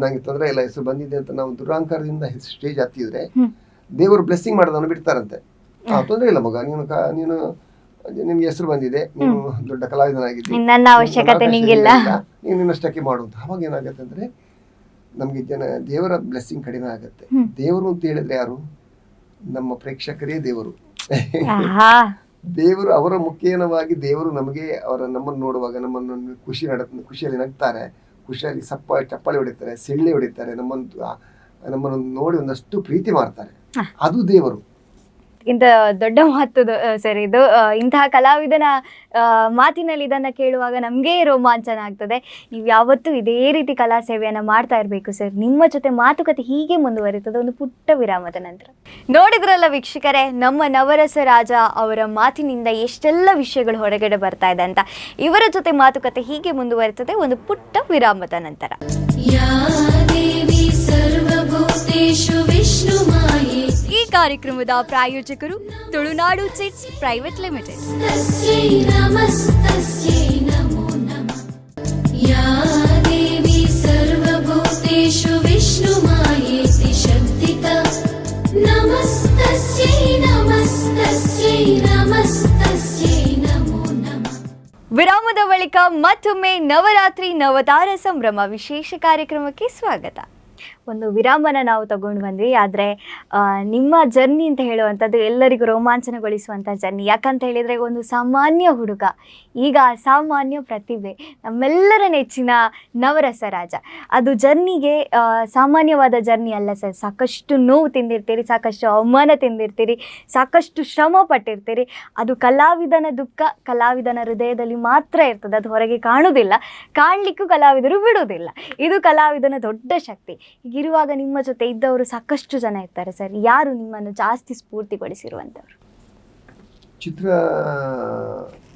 ನಂಗೆ ತೊಂದರೆ ಇಲ್ಲ, ಹೆಸರು ಬಂದಿದೆ ಅಂತ ನಾವು ದುರಹಂಕಾರದಿಂದ ಸ್ಟೇಜ್ ಹತ್ತಿದ್ರೆ ದೇವರು ಬ್ಲೆಸ್ಸಿಂಗ್ ಮಾಡೋದನ್ನು ಬಿಡ್ತಾರಂತೆ. ತೊಂದರೆ ಇಲ್ಲ ಮಗ, ನೀನು ನಿನ್ಗೆ ಹೆಸರು ಬಂದಿದೆ, ನೀನು ದೊಡ್ಡ ಕಲಾವಿದನಾಗಿದ್ದಿ, ನನ್ನ ಅವಶ್ಯಕತೆ ನಿಂಗಿಲ್ಲ, ನೀನು ನಿನ್ನಷ್ಟಕ್ಕೆ ಮಾಡು ಅಂತ. ಅವಾಗ ಏನಾಗತ್ತೆ ಅಂದ್ರೆ ನಮ್ಗೆ ದೇವರ ಬ್ಲೆಸ್ಸಿಂಗ್ ಕಡಿಮೆ ಆಗತ್ತೆ. ದೇವರು ಅಂತ ಹೇಳಿದ್ರೆ ಯಾರು? ನಮ್ಮ ಪ್ರೇಕ್ಷಕರೇ ದೇವರು. ದೇವರು ಅವರ ಮುಖೇನವಾಗಿ ದೇವರು ನಮಗೆ ನಮ್ಮನ್ನು ನೋಡುವಾಗ ನಮ್ಮನ್ನು ಖುಷಿಯಲ್ಲಿ ನಗ್ತಾರೆ, ಖುಷಿಯಲ್ಲಿ ಚಪ್ಪಾಳಿ ಹೊಡಿತಾರೆ, ಸೆಳ್ಳೆ ಹೊಡಿತಾರೆ, ನಮ್ಮನ್ನು ನೋಡಿ ಒಂದಷ್ಟು ಪ್ರೀತಿ ಮಾಡ್ತಾರೆ. ಅದು ದೇವರು. ಇಂಥ ದೊಡ್ಡ ಮಾತು ಸರ್ ಇದು. ಇಂತಹ ಕಲಾವಿದನ ಮಾತಿನಲ್ಲಿ ಇದನ್ನು ಕೇಳುವಾಗ ನಮಗೆ ರೋಮಾಂಚನ ಆಗ್ತದೆ. ನೀವು ಯಾವತ್ತೂ ಇದೇ ರೀತಿ ಕಲಾ ಸೇವೆಯನ್ನು ಮಾಡ್ತಾ ಇರಬೇಕು ಸರ್. ನಿಮ್ಮ ಜೊತೆ ಮಾತುಕತೆ ಹೀಗೆ ಮುಂದುವರಿತದೆ ಒಂದು ಪುಟ್ಟ ವಿರಾಮದ ನಂತರ. ನೋಡಿದ್ರಲ್ಲ ವೀಕ್ಷಕರೇ, ನಮ್ಮ ನವರಸ ರಾಜ ಅವರ ಮಾತಿನಿಂದ ಎಷ್ಟೆಲ್ಲ ವಿಷಯಗಳು ಹೊರಗಡೆ ಬರ್ತಾ ಇದೆ ಅಂತ. ಇವರ ಜೊತೆ ಮಾತುಕತೆ ಹೀಗೆ ಮುಂದುವರಿತದೆ ಒಂದು ಪುಟ್ಟ ವಿರಾಮದ ನಂತರ. ಈ ಕಾರ್ಯಕ್ರಮದ ಪ್ರಾಯೋಜಕರು ತುಳುನಾಡು ಚಿಟ್ಸ್ ಪ್ರೈವೇಟ್ ಲಿಮಿಟೆಡ್. ವಿರಾಮದ ಬಳಿಕ ಮತ್ತೊಮ್ಮೆ ನವರಾತ್ರಿ ನವತಾರ ಸಂಭ್ರಮ ವಿಶೇಷ ಕಾರ್ಯಕ್ರಮಕ್ಕೆ ಸ್ವಾಗತ. ಒಂದು ವಿರಾಮನ ನಾವು ತಗೊಂಡು ಬಂದ್ವಿ. ಆದರೆ ನಿಮ್ಮ ಜರ್ನಿ ಅಂತ ಹೇಳುವಂಥದ್ದು ಎಲ್ಲರಿಗೂ ರೋಮಾಂಚನಗೊಳಿಸುವಂಥ ಜರ್ನಿ. ಯಾಕಂತ ಹೇಳಿದರೆ ಒಂದು ಸಾಮಾನ್ಯ ಹುಡುಗ ಈಗ ಸಾಮಾನ್ಯ ಪ್ರತಿಭೆ, ನಮ್ಮೆಲ್ಲರ ನೆಚ್ಚಿನ ನವರಸ ರಾಜ. ಅದು ಜರ್ನಿಗೆ ಸಾಮಾನ್ಯವಾದ ಜರ್ನಿ ಅಲ್ಲ ಸರ್. ಸಾಕಷ್ಟು ನೋವು ತಿಂದಿರ್ತೀರಿ, ಸಾಕಷ್ಟು ಅವಮಾನ ತಿಂದಿರ್ತೀರಿ, ಸಾಕಷ್ಟು ಶ್ರಮ ಪಟ್ಟಿರ್ತೀರಿ. ಅದು ಕಲಾವಿದನ ದುಃಖ ಕಲಾವಿದನ ಹೃದಯದಲ್ಲಿ ಮಾತ್ರ ಇರ್ತದೆ, ಅದು ಹೊರಗೆ ಕಾಣುವುದಿಲ್ಲ, ಕಾಣಲಿಕ್ಕೂ ಕಲಾವಿದರು ಬಿಡುವುದಿಲ್ಲ. ಇದು ಕಲಾವಿದನ ದೊಡ್ಡ ಶಕ್ತಿ. ಹೀಗಿರುವಾಗ ನಿಮ್ಮ ಜೊತೆ ಇದ್ದವರು ಸಾಕಷ್ಟು ಜನ ಇರ್ತಾರೆ ಸರ್. ಯಾರು ನಿಮ್ಮನ್ನು ಜಾಸ್ತಿ ಸ್ಫೂರ್ತಿಗೊಳಿಸಿರುವಂಥವ್ರು? ಚಿತ್ರ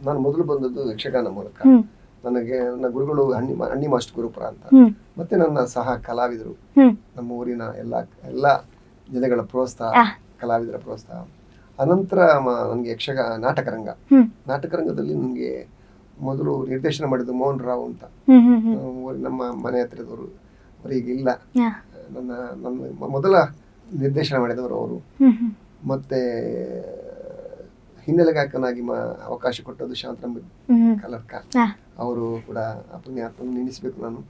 ನಾನು ಮೊದಲು ಬಂದದ್ದು ಯಕ್ಷಗಾನ ಮೂಲಕ. ನನಗೆ ನನ್ನ ಗುರುಗಳು ಅಣ್ಣಿ ಮಾಸ್ಟರ್ ಗುರುಪುರ ಅಂತ, ಮತ್ತೆ ನನ್ನ ಸಹ ಕಲಾವಿದರು, ನಮ್ಮ ಊರಿನ ಎಲ್ಲ ಜನಗಳ ಪ್ರೋತ್ಸಾಹ, ಕಲಾವಿದರ ಪ್ರೋತ್ಸಾಹ. ಅನಂತರ ನನಗೆ ನಾಟಕರಂಗದಲ್ಲಿ ನನಗೆ ಮೊದಲು ನಿರ್ದೇಶನ ಮಾಡಿದ್ದು ಮೋಹನ್ ರಾವ್ ಅಂತ, ನಮ್ಮ ಮನೆ ಹತ್ತಿರದವರು, ಅವರಿಗೆ ಇಲ್ಲ, ನನ್ನ ಮೊದಲ ನಿರ್ದೇಶನ ಮಾಡಿದವರು ಅವರು. ಮತ್ತೆ ಹಿನ್ನೆಲೆ ಗಾಯಕನಾಗಿ ಅವಕಾಶ ಕೊಟ್ಟದ್ದು ಶಾಂತರಾಮ್ ಕಲರ್ಕ, ಅವರು ಕೂಡ ಪುಣ್ಯಾತ್ಮನ ನೆನೆಸಬೇಕು ನಾನು.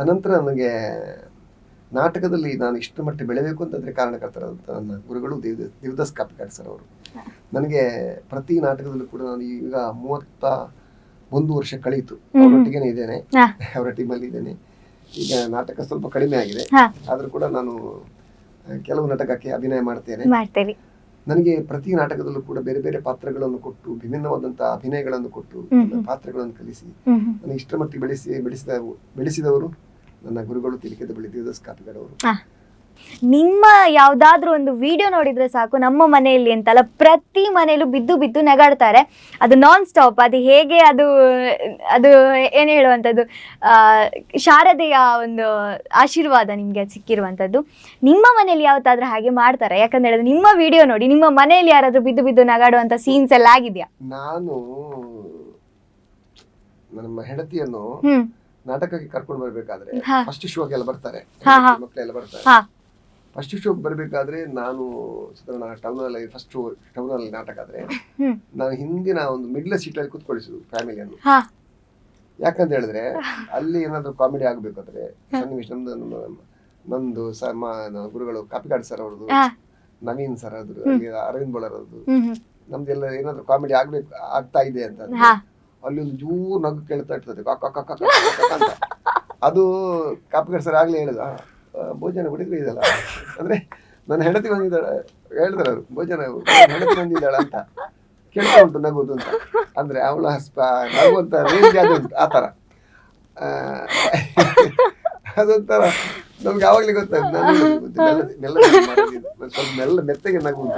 ಅನಂತರ ನನಗೆ ನಾಟಕದಲ್ಲಿ ನಾನು ಇಷ್ಟು ಮಟ್ಟಿಗೆ ಬೆಳೆಬೇಕು ಅಂತಂದ್ರೆ ಕಾರಣಕರ್ತರಾದಂಥ ನನ್ನ ಗುರುಗಳು ದೇವದಾಸ್ ಕಾಪಿಕಾಡ್ ಸರ್ ಅವರು. ನನಗೆ ಪ್ರತಿ ನಾಟಕದಲ್ಲೂ ಕೂಡ ನಾನು ಈಗ 31 ವರ್ಷ ಕಳೀತು ಅವರೊಟ್ಟಿಗೆ ಇದ್ದೇನೆ, ಅವರ ಟೀಮಲ್ಲಿ ಇದ್ದೇನೆ. ಈಗ ನಾಟಕ ಸ್ವಲ್ಪ ಕಡಿಮೆ ಆಗಿದೆ, ಆದ್ರೂ ಕೂಡ ನಾನು ಕೆಲವು ನಾಟಕಕ್ಕೆ ಅಭಿನಯ ಮಾಡ್ತೇನೆ. ನನಗೆ ಪ್ರತಿ ನಾಟಕದಲ್ಲೂ ಕೂಡ ಬೇರೆ ಬೇರೆ ಪಾತ್ರಗಳನ್ನು ಕೊಟ್ಟು, ವಿಭಿನ್ನವಾದಂತಹ ಅಭಿನಯಗಳನ್ನು ಕೊಟ್ಟು, ಪಾತ್ರಗಳನ್ನು ಕಲಿಸಿ ನನಗೆ ಇಷ್ಟರ ಮಟ್ಟಿಗೆ ಬೆಳೆಸಿದವರು ನನ್ನ ಗುರುಗಳು ತಿಲಿಕೆದ ಬಳಿ ದೇವದಾಸ್ ಕಾಪಿಕಾಡ್ ಅವರು. ನಿಮ್ಮ ಯಾವುದಾದ್ರೂ ಒಂದು ವಿಡಿಯೋ ನೋಡಿದ್ರೆ ಸಾಕು, ನಮ್ಮ ಮನೆಯಲ್ಲಿ ಅಂತಲ್ಲ ಪ್ರತಿ ಮನೆಯಲ್ಲೂ ಬಿದ್ದು ಬಿದ್ದು ನಗಾಡ್ತಾರೆ. ಅದು ನಾನ್ ಸ್ಟಾಪ್. ಅದು ಹೇಗೆ ಅದು ಏನು ಹೇಳುವಂಥದ್ದು, ಶಾರದೆಯ ಒಂದು ಆಶೀರ್ವಾದ ನಿಮಗೆ ಸಿಕ್ಕಿರುವಂಥದ್ದು. ನಿಮ್ಮ ಮನೆಯಲ್ಲಿ ಯಾವತ್ತಾದ್ರೂ ಹಾಗೆ ಮಾಡ್ತಾರೆ? ಯಾಕಂತ ಹೇಳಿದ್ರೆ ನಿಮ್ಮ ವಿಡಿಯೋ ನೋಡಿ ನಿಮ್ಮ ಮನೆಯಲ್ಲಿ ಯಾರಾದ್ರೂ ಬಿದ್ದು ಬಿದ್ದು ನಗಾಡುವಂಥ ಸೀನ್ಸ್ ಎಲ್ಲ ಆಗಿದೆಯಾ? ನಾನು ನಮ್ಮ ಹೆಂಡತಿಯನ್ನು ನಾಟಕಕ್ಕೆ ಕರ್ಕೊಂಡು ಬರ್ಬೇಕಾದ್ರೆ ಫಸ್ಟ್ ಶೋಗೆಲ್ಲ ಬರ್ತಾರೆ, ಮಕ್ಕಳೆಲ್ಲ ಬರ್ತಾರೆ. ಫಸ್ಟ್ ಶೋಗೆ ಬರ್ಬೇಕಾದ್ರೆ ನಾನು ಟೌನಲ್ಲಿ ನಾಟಕ ಆದ್ರೆ ನಾನು ಹಿಂದಿನ ಒಂದು ಮಿಡ್ಲ್ ಸೀಟಲ್ಲಿ ಕೂತ್ಕೊಳಿಸುದು ಫ್ಯಾಮಿಲಿಯನ್ನು. ಯಾಕಂತ ಹೇಳಿದ್ರೆ ಅಲ್ಲಿ ಏನಾದ್ರು ಕಾಮಿಡಿ ಆಗ್ಬೇಕಾದ್ರೆ ಸನ್ನಿವೇಶ, ನಂದು ಗುರುಗಳು ಕಾಪಿಕಾಡ್ ಸರ್ ಅವ್ರದ್ದು, ನವೀನ್ ಸರ್ ಅವ್ರದ್ದು, ಅರವಿಂದ್ ಬೋಳರ್ ಅವ್ರದ್ದು, ನಮ್ದೆಲ್ಲ ಏನಾದ್ರು ಕಾಮಿಡಿ ಆಗ್ತಾ ಇದೆ ಅಂತ ಅಲ್ಲಿ ಒಂದು ಜೂರು ನಗು ಕೇಳ್ತಾ ಇರ್ತದೆ ಅಂತ. ಅದು ಕಾಪಿಕಾಡ್ ಸರ್ ಆಗ್ಲೇ ಹೇಳಿದ, ಭೋಜನ ಕುಡಿದ್ರೆ ಇದಲ್ಲ ಅಂದ್ರೆ ನನ್ನ ಹೆಂಡತಿ ಬಂದಿದ್ದಾಳೆ, ಹೇಳ್ತಾರೆ ಅವರು, ಹೆಂಡತಿ ಬಂದಿದ್ದಾಳೆ ಅಂತ ಕೇಳ್ತಾ ಉಂಟು ನಗುದು ಅಂತ. ಅಂದ್ರೆ ಅವಳ ನಗುವಂತ ರೇಂಜ್ ಅದು ಉಂಟು, ಆ ತರ ಅದೊಂಥರ ನಮ್ಗೆ ಯಾವಾಗ್ಲೂ ಗೊತ್ತಾಯ್ತು ಸ್ವಲ್ಪ ಮೆತ್ತಗೆ ನಗು ಅಂತ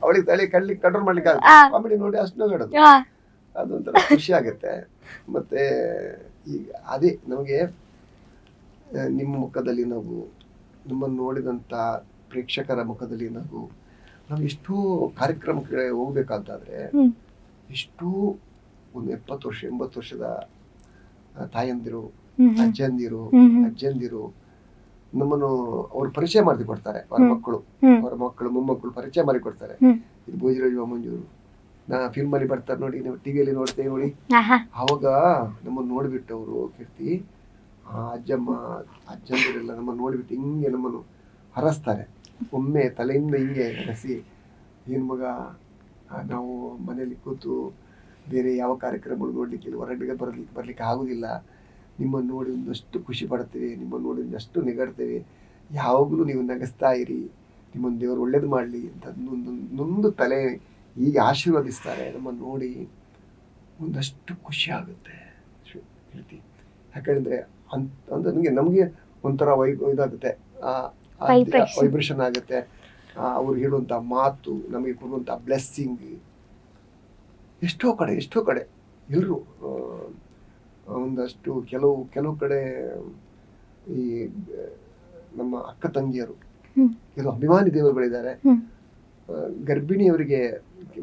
ಅವಳಿಗೆ ತಳಿ ಕಡ್ಲಿಕ್ಕೆ ಕಂಟ್ರೋಲ್ ಮಾಡ್ಲಿಕ್ಕೆ ಕಾಮಿಡಿ ನೋಡಿ ಅಷ್ಟು ನಗಾಡೋದು ಅದೊಂಥರ ಖುಷಿ ಆಗುತ್ತೆ. ಮತ್ತೆ ಈಗ ಅದೇ ನಮಗೆ ನಿಮ್ಮ ಮುಖದಲ್ಲಿ ನಗು, ನಿಮ್ಮನ್ನು ನೋಡಿದಂಥ ಪ್ರೇಕ್ಷಕರ ಮುಖದಲ್ಲಿ ನಗು, ನಾವು ಎಷ್ಟೋ ಕಾರ್ಯಕ್ರಮಕ್ಕೆ ಹೋಗ್ಬೇಕಾದ್ರೆ ಎಷ್ಟೋ ಒಂದು 70 ವರ್ಷ 80 ವರ್ಷದ ತಾಯಂದಿರು, ಅಜ್ಜಂದಿರು ನಮ್ಮನ್ನು ಅವ್ರು ಪರಿಚಯ ಮಾಡಿ ಕೊಡ್ತಾರೆ. ಅವರ ಮಕ್ಕಳು ಮೊಮ್ಮಕ್ಕಳು ಪರಿಚಯ ಮಾಡಿ ಕೊಡ್ತಾರೆ. ಇದು ಭೋಜರಾಜ ಮಂಜೂರು ನಾ ಫಿಲ್ಮ್ ಅಲ್ಲಿ ಬರ್ತಾರೆ ನೋಡಿ, ನೀವು ಟಿವಿಯಲ್ಲಿ ನೋಡ್ತೇವೆ ನೋಡಿ. ಅವಾಗ ನಮ್ಮನ್ನು ನೋಡ್ಬಿಟ್ಟು ಅವರು ಕೀರ್ತಿ ಅಜ್ಜಂದಿರೆಲ್ಲ ನಮ್ಮನ್ನು ನೋಡ್ಬಿಟ್ಟು ಹಿಂಗೆ ನಮ್ಮನ್ನು ಹರಸ್ತಾರೆ. ಒಮ್ಮೆ ತಲೆಯಿಂದ ಹಿಂಗೆ ಹರಸಿ, ಏನ್ ಮಗ ನಾವು ಮನೆಯಲ್ಲಿ ಕೂತು ಬೇರೆ ಯಾವ ಕಾರ್ಯಕ್ರಮಗಳು ನೋಡ್ಲಿಕ್ಕಿಲ್ಲ, ಹೊರಗಡೆ ಬರ್ಲಿಕ್ಕೆ ಆಗುದಿಲ್ಲ, ನಿಮ್ಮನ್ನು ನೋಡಿ ಒಂದಷ್ಟು ಖುಷಿ ಪಡ್ತೇವೆ, ನಿಮ್ಮನ್ನು ನೋಡಿ ಒಂದಷ್ಟು ನೆಗಾಡ್ತೇವೆ, ಯಾವಾಗಲೂ ನೀವು ನಗಿಸ್ತಾ ಇರಿ, ನಿಮ್ಮನ್ನು ದೇವರು ಒಳ್ಳೇದು ಮಾಡಲಿ ಅಂತ ನೊಂದು ತಲೆ ಹೀಗೆ ಆಶೀರ್ವದಿಸ್ತಾರೆ. ನಮ್ಮನ್ನು ನೋಡಿ ಒಂದಷ್ಟು ಖುಷಿ ಆಗುತ್ತೆ ಹೇಳ್ತಿ. ಯಾಕಂದ್ರೆ ಅಂದ್ರೆ ನಮಗೆ ಒಂಥರ ಇದಾಗುತ್ತೆ, ವೈಬ್ರೇಷನ್ ಆಗುತ್ತೆ. ಅವ್ರು ಹೇಳುವಂಥ ಮಾತು, ನಮಗೆ ಕೊಡುವಂಥ ಬ್ಲೆಸ್ಸಿಂಗ್ ಎಷ್ಟೋ ಕಡೆ ಎಲ್ಲರೂ ಒಂದಷ್ಟು ಕೆಲವು ಕಡೆ ಈ ನಮ್ಮ ಅಕ್ಕ ತಂಗಿಯರು ಕೆಲವು ಅಭಿಮಾನಿ ದೇವರುಗಳಿದ್ದಾರೆ. ಗರ್ಭಿಣಿಯವರಿಗೆ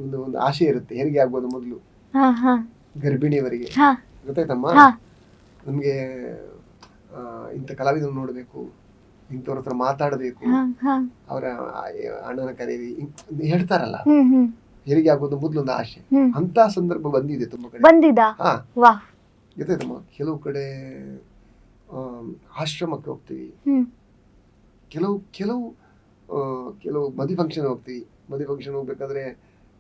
ಒಂದು ಆಸೆ ಇರುತ್ತೆ, ಹೆರಿಗೆ ಆಗ್ಬೋದು ಮೊದಲು ಗರ್ಭಿಣಿಯವರಿಗೆ, ಗೊತ್ತಾಯ್ತಮ್ಮ, ನಮ್ಗೆ ಇಂಥ ಕಲಾವಿದನ್ನು ನೋಡ್ಬೇಕು, ಇಂಥವ್ರ ಹತ್ರ ಮಾತಾಡಬೇಕು, ಅವರ ಅಣ್ಣನ ಕರೀರಿ ಹೇಳ್ತಾರಲ್ಲ, ಹೆರಿಗೆ ಆಗೋದು ಮೊದಲೊಂದು ಆಸೆ. ಅಂತ ಸಂದರ್ಭ ಬಂದಿದೆ ತುಂಬಾ ಕಡೆ. ಗೊತ್ತಾಯ್ತಮ್ಮ, ಕೆಲವು ಕಡೆ ಆಶ್ರಮಕ್ಕೆ ಹೋಗ್ತೀವಿ, ಕೆಲವು ಮದುವೆ ಫಂಕ್ಷನ್ ಹೋಗ್ತೀವಿ. ಮದುವೆ ಫಂಕ್ಷನ್ ಹೋಗ್ಬೇಕಾದ್ರೆ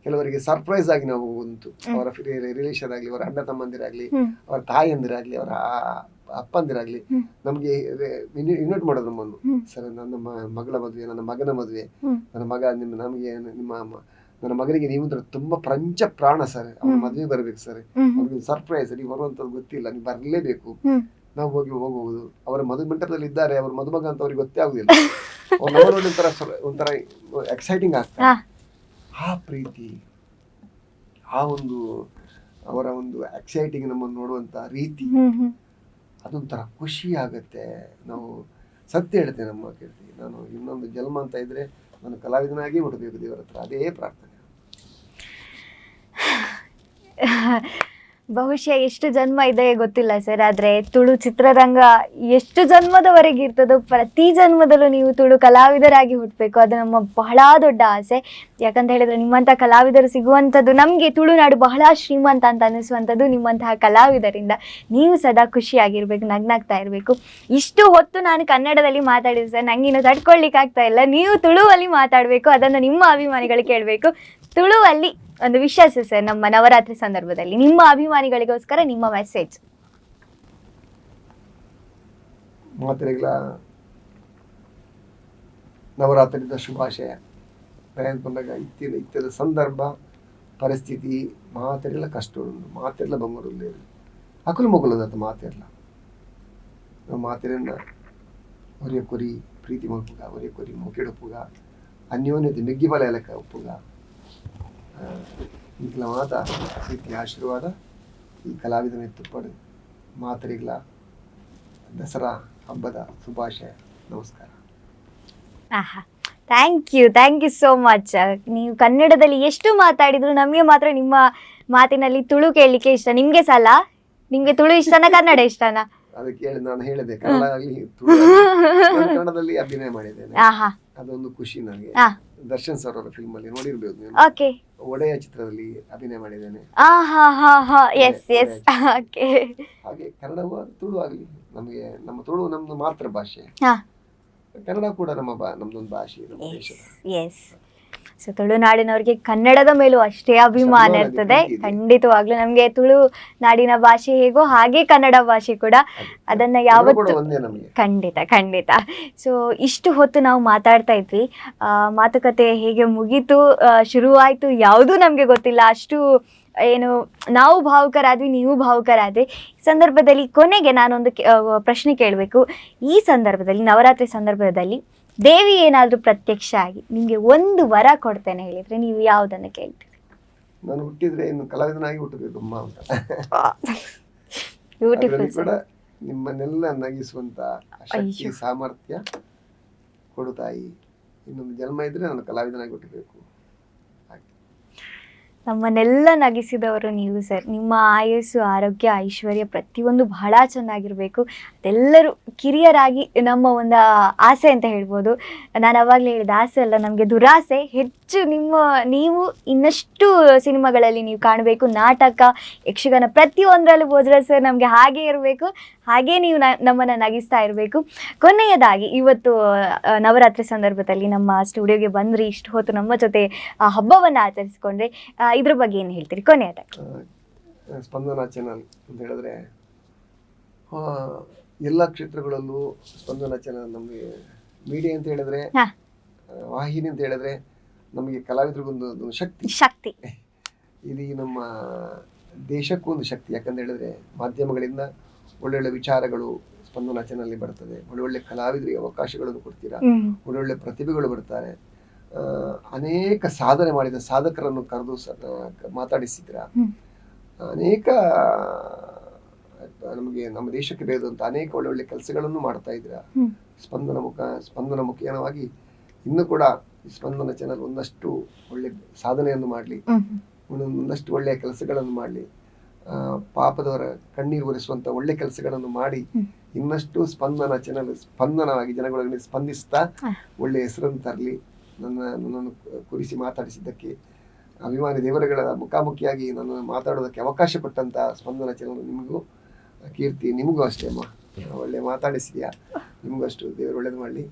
ಕೆಲವರಿಗೆ ಸರ್ಪ್ರೈಸ್ ಆಗಿ ನಾವು ಹೋಗುವಂತು, ಅವರ ರಿಲೇಷನ್ ಆಗ್ಲಿ, ಅವರ ಅಣ್ಣ ತಮ್ಮಂದಿರಾಗ್ಲಿ, ಅವರ ತಾಯಿಯಂದಿರಾಗ್ಲಿ, ಅವರ ಅಪ್ಪಂದಿರಾಗ್ಲಿ ನಮ್ಗೆ ಇನ್ವೈಟ್ ಮಾಡೋದು ನಮ್ಮನ್ನು. ಸರ್, ನನ್ನ ಮಗಳ ಮದುವೆ, ನನ್ನ ಮಗನ ಮದುವೆ, ನನ್ನ ಮಗನಿಗೆ ನೀವು ತುಂಬಾ ಪಂಚ ಪ್ರಾಣ ಸರ್, ಅವ್ರ ಮದುವೆ ಬರ್ಬೇಕು ಸರ್, ಅವ್ರಿಗೆ ಸರ್ಪ್ರೈಸ್, ನೀವು ಬರುವಂತದ್ದು ಗೊತ್ತಿಲ್ಲ, ನೀವು ಬರ್ಲೇಬೇಕು. ನಾವು ಹೋಗುವುದು ಅವರ ಮದುವೆ ಮಂಟಪದಲ್ಲಿ ಇದ್ದಾರೆ, ಅವ್ರ ಮದುಮಗ ಅಂತ ಅವ್ರಿಗೆ ಗೊತ್ತೇ ಆಗುದಿಲ್ಲ. ಅವ್ರು ನೋಡಿ ಒಂಥರ ಎಕ್ಸೈಟಿಂಗ್ ಆಗ್ತದೆ. ಆ ಪ್ರೀತಿ, ಆ ಒಂದು ಅವರ ಒಂದು ಎಕ್ಸೈಟಿಂಗ್ ನಮ್ಮನ್ನು ನೋಡುವಂತ ರೀತಿ, ಅದೊಂಥರ ಖುಷಿ ಆಗತ್ತೆ. ನಾವು ಸತ್ಯ ಹೇಳ್ತೇನೆ ನಮ್ಮ ಕೀರ್ತಿ, ನಾನು ಇನ್ನೊಂದು ಜನ್ಮ ಅಂತ ಇದ್ರೆ ನಾನು ಕಲಾವಿದನಾಗಿ ಹುಟ್ಟಬೇಕು ದೇವರ ಹತ್ರ, ಅದೇ ಪ್ರಾರ್ಥನೆ. ಬಹುಶಃ ಎಷ್ಟು ಜನ್ಮ ಇದೆ ಗೊತ್ತಿಲ್ಲ ಸರ್, ಆದರೆ ತುಳು ಚಿತ್ರರಂಗ ಎಷ್ಟು ಜನ್ಮದವರೆಗೆ ಇರ್ತದೋ ಪ್ರತಿ ಜನ್ಮದಲ್ಲೂ ನೀವು ತುಳು ಕಲಾವಿದರಾಗಿ ಹುಟ್ಟಬೇಕು, ಅದು ನಮ್ಮ ಬಹಳ ದೊಡ್ಡ ಆಸೆ. ಯಾಕಂತ ಹೇಳಿದ್ರೆ ನಿಮ್ಮಂಥ ಕಲಾವಿದರು ಸಿಗುವಂಥದ್ದು ನಮಗೆ ತುಳುನಾಡು ಬಹಳ ಶ್ರೀಮಂತ ಅಂತ ಅನ್ನಿಸುವಂಥದ್ದು ನಿಮ್ಮಂತಹ ಕಲಾವಿದರಿಂದ. ನೀವು ಸದಾ ಖುಷಿಯಾಗಿರ್ಬೇಕು, ನಗ್ನಾಗ್ತಾ ಇರಬೇಕು. ಇಷ್ಟು ಹೊತ್ತು ನಾನು ಕನ್ನಡದಲ್ಲಿ ಮಾತಾಡಿದೆ ಸರ್, ನನಗಿನ್ನು ತಡ್ಕೊಳ್ಲಿಕ್ಕೆ ಆಗ್ತಾ ಇಲ್ಲ. ನೀವು ತುಳುವಲ್ಲಿ ಮಾತಾಡಬೇಕು, ಅದನ್ನು ನಿಮ್ಮ ಅಭಿಮಾನಿಗಳು ಕೇಳಬೇಕು. ತುಳುವಲ್ಲಿ ಒಂದು ವಿಶ್ವಾಸ ಸರ್, ನಮ್ಮ ನವರಾತ್ರಿ ಸಂದರ್ಭದಲ್ಲಿ ನಿಮ್ಮ ಅಭಿಮಾನಿಗಳಿಗೋಸ್ಕರ ನಿಮ್ಮ ಮೆಸೇಜ್. ಮಾತೆರೆಗಳ ನವರಾತ್ರಿದ ಶುಭಾಶಯ. ಬಂದಾಗ ಇತ್ಯದ ಸಂದರ್ಭ ಪರಿಸ್ಥಿತಿ ಮಾತೆರೆಲ್ಲ ಕಷ್ಟ ಉಂಟು, ಮಾತೆಲ್ಲ ಬಂಗೂರಲ್ಲಿ ಅಕುಲು ಮಗುಲದ ಮಾತೆಲ್ಲ ನಾವು ಮಾತೆರನ್ನ ಒರಿಯ ಕೊರಿ ಪ್ರೀತಿ ಮಲ್ಪುಗ, ಒರಿಯ ಕೊರಿ ಮೊಕೆಡೊಪ್ಪುಗ, ಅನ್ಯೋನ್ಯತೆ ಮೆಗ್ಗಿ ಬಲ ಎಲಕ ಒಪ್ಪುಗ, ಇಂಕಲ ಮಾತ ಪ್ರೀತಿ ಆಶೀರ್ವಾದ ಈ ಕಲಾವಿದನ ಎತ್ತುಪಡು. ಮಾತರಿಗಳ ದಸರಾ ಹಬ್ಬದ ಶುಭಾಶಯ. ನಮಸ್ಕಾರ. Thank you so much. ನೀವು ಕನ್ನಡದಲ್ಲಿ ಎಷ್ಟು ಮಾತಾಡಿದ್ರು ನಮಗೆ ಮಾತ್ರ ನಿಮ್ಮ ಮಾತಿನಲ್ಲಿ ತುಳು ಕೇಳಲಿಕ್ಕೆ ಇಷ್ಟ. ನಿಮ್ಗೆ ಸಲ ನಿಮ್ಗೆ ತುಳು ಇಷ್ಟನಾ ಕನ್ನಡ ಇಷ್ಟನಾ? ಅದಕ್ಕೆ ನಾನು ಹೇಳಿದೆ, ಕನ್ನಡದಲ್ಲಿ ಅಭಿನಯ ಮಾಡಿದ್ದೇನೆ, ಅದೊಂದು ಖುಷಿ ನನಗೆ. ದರ್ಶನ್ ಸರ್ ಅವರ ಫಿಲ್ಮ್ ಅಲ್ಲಿ ನೋಡಿರ್ಬೋದು ನೀವು, ಒಡೆಯ ಚಿತ್ರದಲ್ಲಿ ಅಭಿನಯ ಮಾಡಿದ್ದೇನೆ. ಹಾಗೆ ಕನ್ನಡವೂ ತುಳು ಆಗ್ಲಿ, ನಮಗೆ ನಮ್ಮ ತುಳು ನಮ್ದು ಮಾತೃ ಭಾಷೆ, ಕನ್ನಡ ಕೂಡ ನಮ್ಮದೊಂದು ಭಾಷೆ, ನಮ್ಮ ದೇಶದ. ಸೊ ತುಳುನಾಡಿನವ್ರಿಗೆ ಕನ್ನಡದ ಮೇಲೂ ಅಷ್ಟೇ ಅಭಿಮಾನ ಇರ್ತದೆ. ಖಂಡಿತವಾಗ್ಲೂ ನಮಗೆ ತುಳುನಾಡಿನ ಭಾಷೆ ಹೇಗೋ ಹಾಗೆ ಕನ್ನಡ ಭಾಷೆ ಕೂಡ, ಅದನ್ನ ಯಾವತ್ತು ಖಂಡಿತ. ಸೊ ಇಷ್ಟು ಹೊತ್ತು ನಾವು ಮಾತಾಡ್ತಾ ಇದ್ವಿ, ಮಾತುಕತೆ ಹೇಗೆ ಮುಗೀತು, ಶುರುವಾಯ್ತು ಯಾವುದೂ ನಮಗೆ ಗೊತ್ತಿಲ್ಲ. ಅಷ್ಟು ಏನು ನಾವು ಭಾವುಕರಾದ್ವಿ, ನೀವು ಭಾವುಕರಾದ್ವಿ. ಈ ಸಂದರ್ಭದಲ್ಲಿ ಕೊನೆಗೆ ನಾನೊಂದು ಪ್ರಶ್ನೆ ಕೇಳಬೇಕು. ಈ ಸಂದರ್ಭದಲ್ಲಿ, ನವರಾತ್ರಿ ಸಂದರ್ಭದಲ್ಲಿ ದೇವಿ ಏನಾದರೂ ಪ್ರತ್ಯಕ್ಷ ಆಗಿ ನಿಮಗೆ ಒಂದು ವರ ಕೊಡ್ತೇನೆ ಹೇಳಿದ್ರೆ ನೀವು ಯಾವುದನ್ನು ಕೇಳ್ತೀರಿ? ನಾನು ಹುಟ್ಟಿದ್ರೆ ಇನ್ನು ಕಲಾವಿದನಾಗಿ ಹುಟ್ಟಬೇಕು ಅಮ್ಮ ಅಂತ. ಬ್ಯೂಟಿಫುಲ್ ಕೂಡ ನಿಮ್ಮನ್ನೆಲ್ಲ ನಗಿಸುವಂತ ಶಕ್ತಿ ಸಾಮರ್ಥ್ಯ ಕೊಡು ತಾಯಿ. ಇನ್ನೊಂದು ಜನ್ಮ ಇದ್ರೆ ನಾನು ಕಲಾವಿದನಾಗಿ ಹುಟ್ಟಬೇಕು. ನಮ್ಮನ್ನೆಲ್ಲ ನಗಿಸಿದವರು ನೀವು ಸರ್. ನಿಮ್ಮ ಆಯಸ್ಸು, ಆರೋಗ್ಯ, ಐಶ್ವರ್ಯ ಪ್ರತಿಯೊಂದು ಬಹಳ ಚೆನ್ನಾಗಿರಬೇಕು. ಅದೆಲ್ಲರೂ ಕಿರಿಯರಾಗಿ ನಮ್ಮ ಒಂದು ಆಸೆ ಅಂತ ಹೇಳ್ಬೋದು. ನಾನು ಅವಾಗಲೇ ಹೇಳಿದ ಆಸೆ ಅಲ್ಲ, ನಮಗೆ ದುರಾಸೆ. ಹೆಚ್ಚು ನೀವು ಇನ್ನಷ್ಟು ಸಿನಿಮಾಗಳಲ್ಲಿ ನೀವು ಕಾಣಬೇಕು. ನಾಟಕ, ಯಕ್ಷಗಾನ ಪ್ರತಿಯೊಂದರಲ್ಲೂ ಹೋದ್ರೆ ಸರ್ ನಮಗೆ ಹಾಗೇ ಇರಬೇಕು, ಹಾಗೇ ನೀವು ನಮ್ಮನ್ನು ನಗಿಸ್ತಾ ಇರಬೇಕು. ಕೊನೆಯದಾಗಿ ಇವತ್ತು ನವರಾತ್ರಿ ಸಂದರ್ಭದಲ್ಲಿ ನಮ್ಮ ಸ್ಟುಡಿಯೋಗೆ ಬಂದ್ರಿ, ಇಷ್ಟು ಹೊತ್ತು ನಮ್ಮ ಜೊತೆ ಹಬ್ಬವನ್ನು ಆಚರಿಸ್ಕೊಂಡ್ರೆ, ಇದ್ರ ಬಗ್ಗೆ ಏನು ಹೇಳ್ತೀರಿ ಕೊನೆಯದಾಗಿ? ಸ್ಪಂದನ ಚಾನಲ್ ಅಂತ ಹೇಳಿದ್ರೆ ಎಲ್ಲ ಕ್ಷೇತ್ರಗಳಲ್ಲೂ ಸ್ಪಂದನ ಚಾನಲ್ ನಮಗೆ ಮೀಡಿಯಾ ಅಂತ ಹೇಳಿದ್ರೆ, ವಾಹಿನಿ ಅಂತ ಹೇಳಿದ್ರೆ ನಮಗೆ ಕಲಾವಿದರಿಗೊಂದು ಶಕ್ತಿ. ಇದು ನಮ್ಮ ದೇಶಕ್ಕೂ ಒಂದು ಶಕ್ತಿ. ಯಾಕಂತ ಹೇಳಿದ್ರೆ ಮಾಧ್ಯಮಗಳಿಂದ ಒಳ್ಳೊಳ್ಳೆ ವಿಚಾರಗಳು ಸ್ಪಂದನ ಚಾನಲ್ ಬರ್ತದೆ. ಒಳ್ಳೊಳ್ಳೆ ಕಲಾವಿದರಿಗೆ ಅವಕಾಶಗಳನ್ನು ಕೊಡ್ತೀರಾ, ಒಳ್ಳೊಳ್ಳೆ ಪ್ರತಿಭೆಗಳು ಬರ್ತಾರೆ. ಅನೇಕ ಸಾಧನೆ ಮಾಡಿದ ಸಾಧಕರನ್ನು ಕರೆದು ಮಾತಾಡಿಸಿದ್ರ. ಅನೇಕ ನಮಗೆ ನಮ್ಮ ದೇಶಕ್ಕೆ ಬೇಕಾದಂತ ಅನೇಕ ಒಳ್ಳೊಳ್ಳೆ ಕೆಲಸಗಳನ್ನು ಮಾಡ್ತಾ ಇದ್ರ. ಸ್ಪಂದನ ಮುಖೇನವಾಗಿ ಇನ್ನು ಕೂಡ ಸ್ಪಂದನ ಚಾನಲ್ ಒಂದಷ್ಟು ಒಳ್ಳೆ ಸಾಧನೆಯನ್ನು ಮಾಡಲಿ, ಒಂದಷ್ಟು ಒಳ್ಳೆಯ ಕೆಲಸಗಳನ್ನು ಮಾಡಲಿ, ಪಾಪದವರ ಕಣ್ಣೀರು ಒರೆಸುವಂತ ಒಳ್ಳೆ ಕೆಲಸಗಳನ್ನು ಮಾಡಿ ಇನ್ನಷ್ಟು ಸ್ಪಂದನ ಚಾನಲ್ ಸ್ಪಂದನವಾಗಿ ಜನಗಳಿಗೆ ಸ್ಪಂದಿಸ್ತಾ ಒಳ್ಳೆ ಹೆಸರನ್ನು ತರಲಿ. ನನ್ನನ್ನು ಕುರಿಸಿ ಮಾತಾಡಿಸಿದ್ದಕ್ಕೆ, ಅಭಿಮಾನಿ ದೇವರುಗಳ ಮುಖಾಮುಖಿಯಾಗಿ ನನ್ನ ಮಾತಾಡೋದಕ್ಕೆ ಅವಕಾಶ ಕೊಟ್ಟಂತ ಸ್ಪಂದನ ಚಾನಲ್ ನಿಮಗೂ ಕೀರ್ತಿ, ನಿಮಗೂ ಅಷ್ಟೇ ಅಮ್ಮ. ಒಳ್ಳೆ ಮಾತಾಡಿಸಿದ್ಯಾ, ನಿಮಗೂ ಅಷ್ಟು ದೇವರು ಒಳ್ಳೇದು ಮಾಡಲಿ.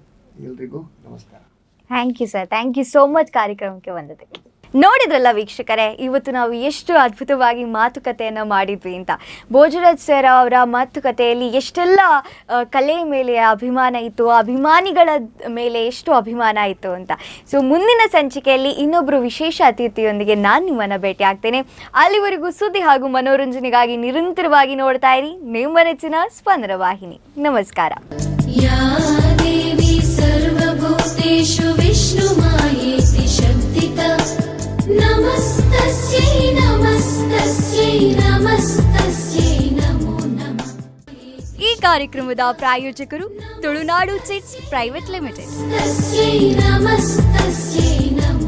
ಎಲ್ರಿಗೂ ನಮಸ್ಕಾರ. Thank you sir, thank you so much ಕಾರ್ಯಕ್ರಮಕ್ಕೆ ಬಂದದಕ್ಕೆ. ನೋಡಿದ್ರಲ್ಲ ವೀಕ್ಷಕರೇ, ಇವತ್ತು ನಾವು ಎಷ್ಟು ಅದ್ಭುತವಾಗಿ ಮಾತುಕತೆಯನ್ನು ಮಾಡಿದ್ವಿ ಅಂತ. ಭೋಜರಾಜ್ ಸರ್ ಅವರ ಮಾತುಕತೆಯಲ್ಲಿ ಎಷ್ಟೆಲ್ಲ ಕಲೆ ಮೇಲೆ ಅಭಿಮಾನ ಇತ್ತು, ಅಭಿಮಾನಿಗಳ ಮೇಲೆ ಎಷ್ಟು ಅಭಿಮಾನ ಇತ್ತು ಅಂತ. ಸೊ ಮುಂದಿನ ಸಂಚಿಕೆಯಲ್ಲಿ ಇನ್ನೊಬ್ಬರು ವಿಶೇಷ ಅತಿಥಿಯೊಂದಿಗೆ ನಾನು ನಿಮ್ಮನ್ನು ಭೇಟಿ ಆಗ್ತೇನೆ. ಅಲ್ಲಿವರೆಗೂ ಸುದ್ದಿ ಹಾಗೂ ಮನೋರಂಜನೆಗಾಗಿ ನಿರಂತರವಾಗಿ ನೋಡ್ತಾ ಇರಿ ನಿಮ್ಮ ನೆಚ್ಚಿನ ಸ್ಪಂದನ ವಾಹಿನಿ. ನಮಸ್ಕಾರ. नमस्तस्यै नमस्तस्यै नमस्तस्यै नमो नमः. ಈ ಕಾರ್ಯಕ್ರಮದ ಪ್ರಾಯೋಜಕರು ತುಳುನಾಡು ಚಿಟ್ಸ್ ಪ್ರೈವೇಟ್ ಲಿಮಿಟೆಡ್. नमस्तस्यै नमस्तस्यै नमो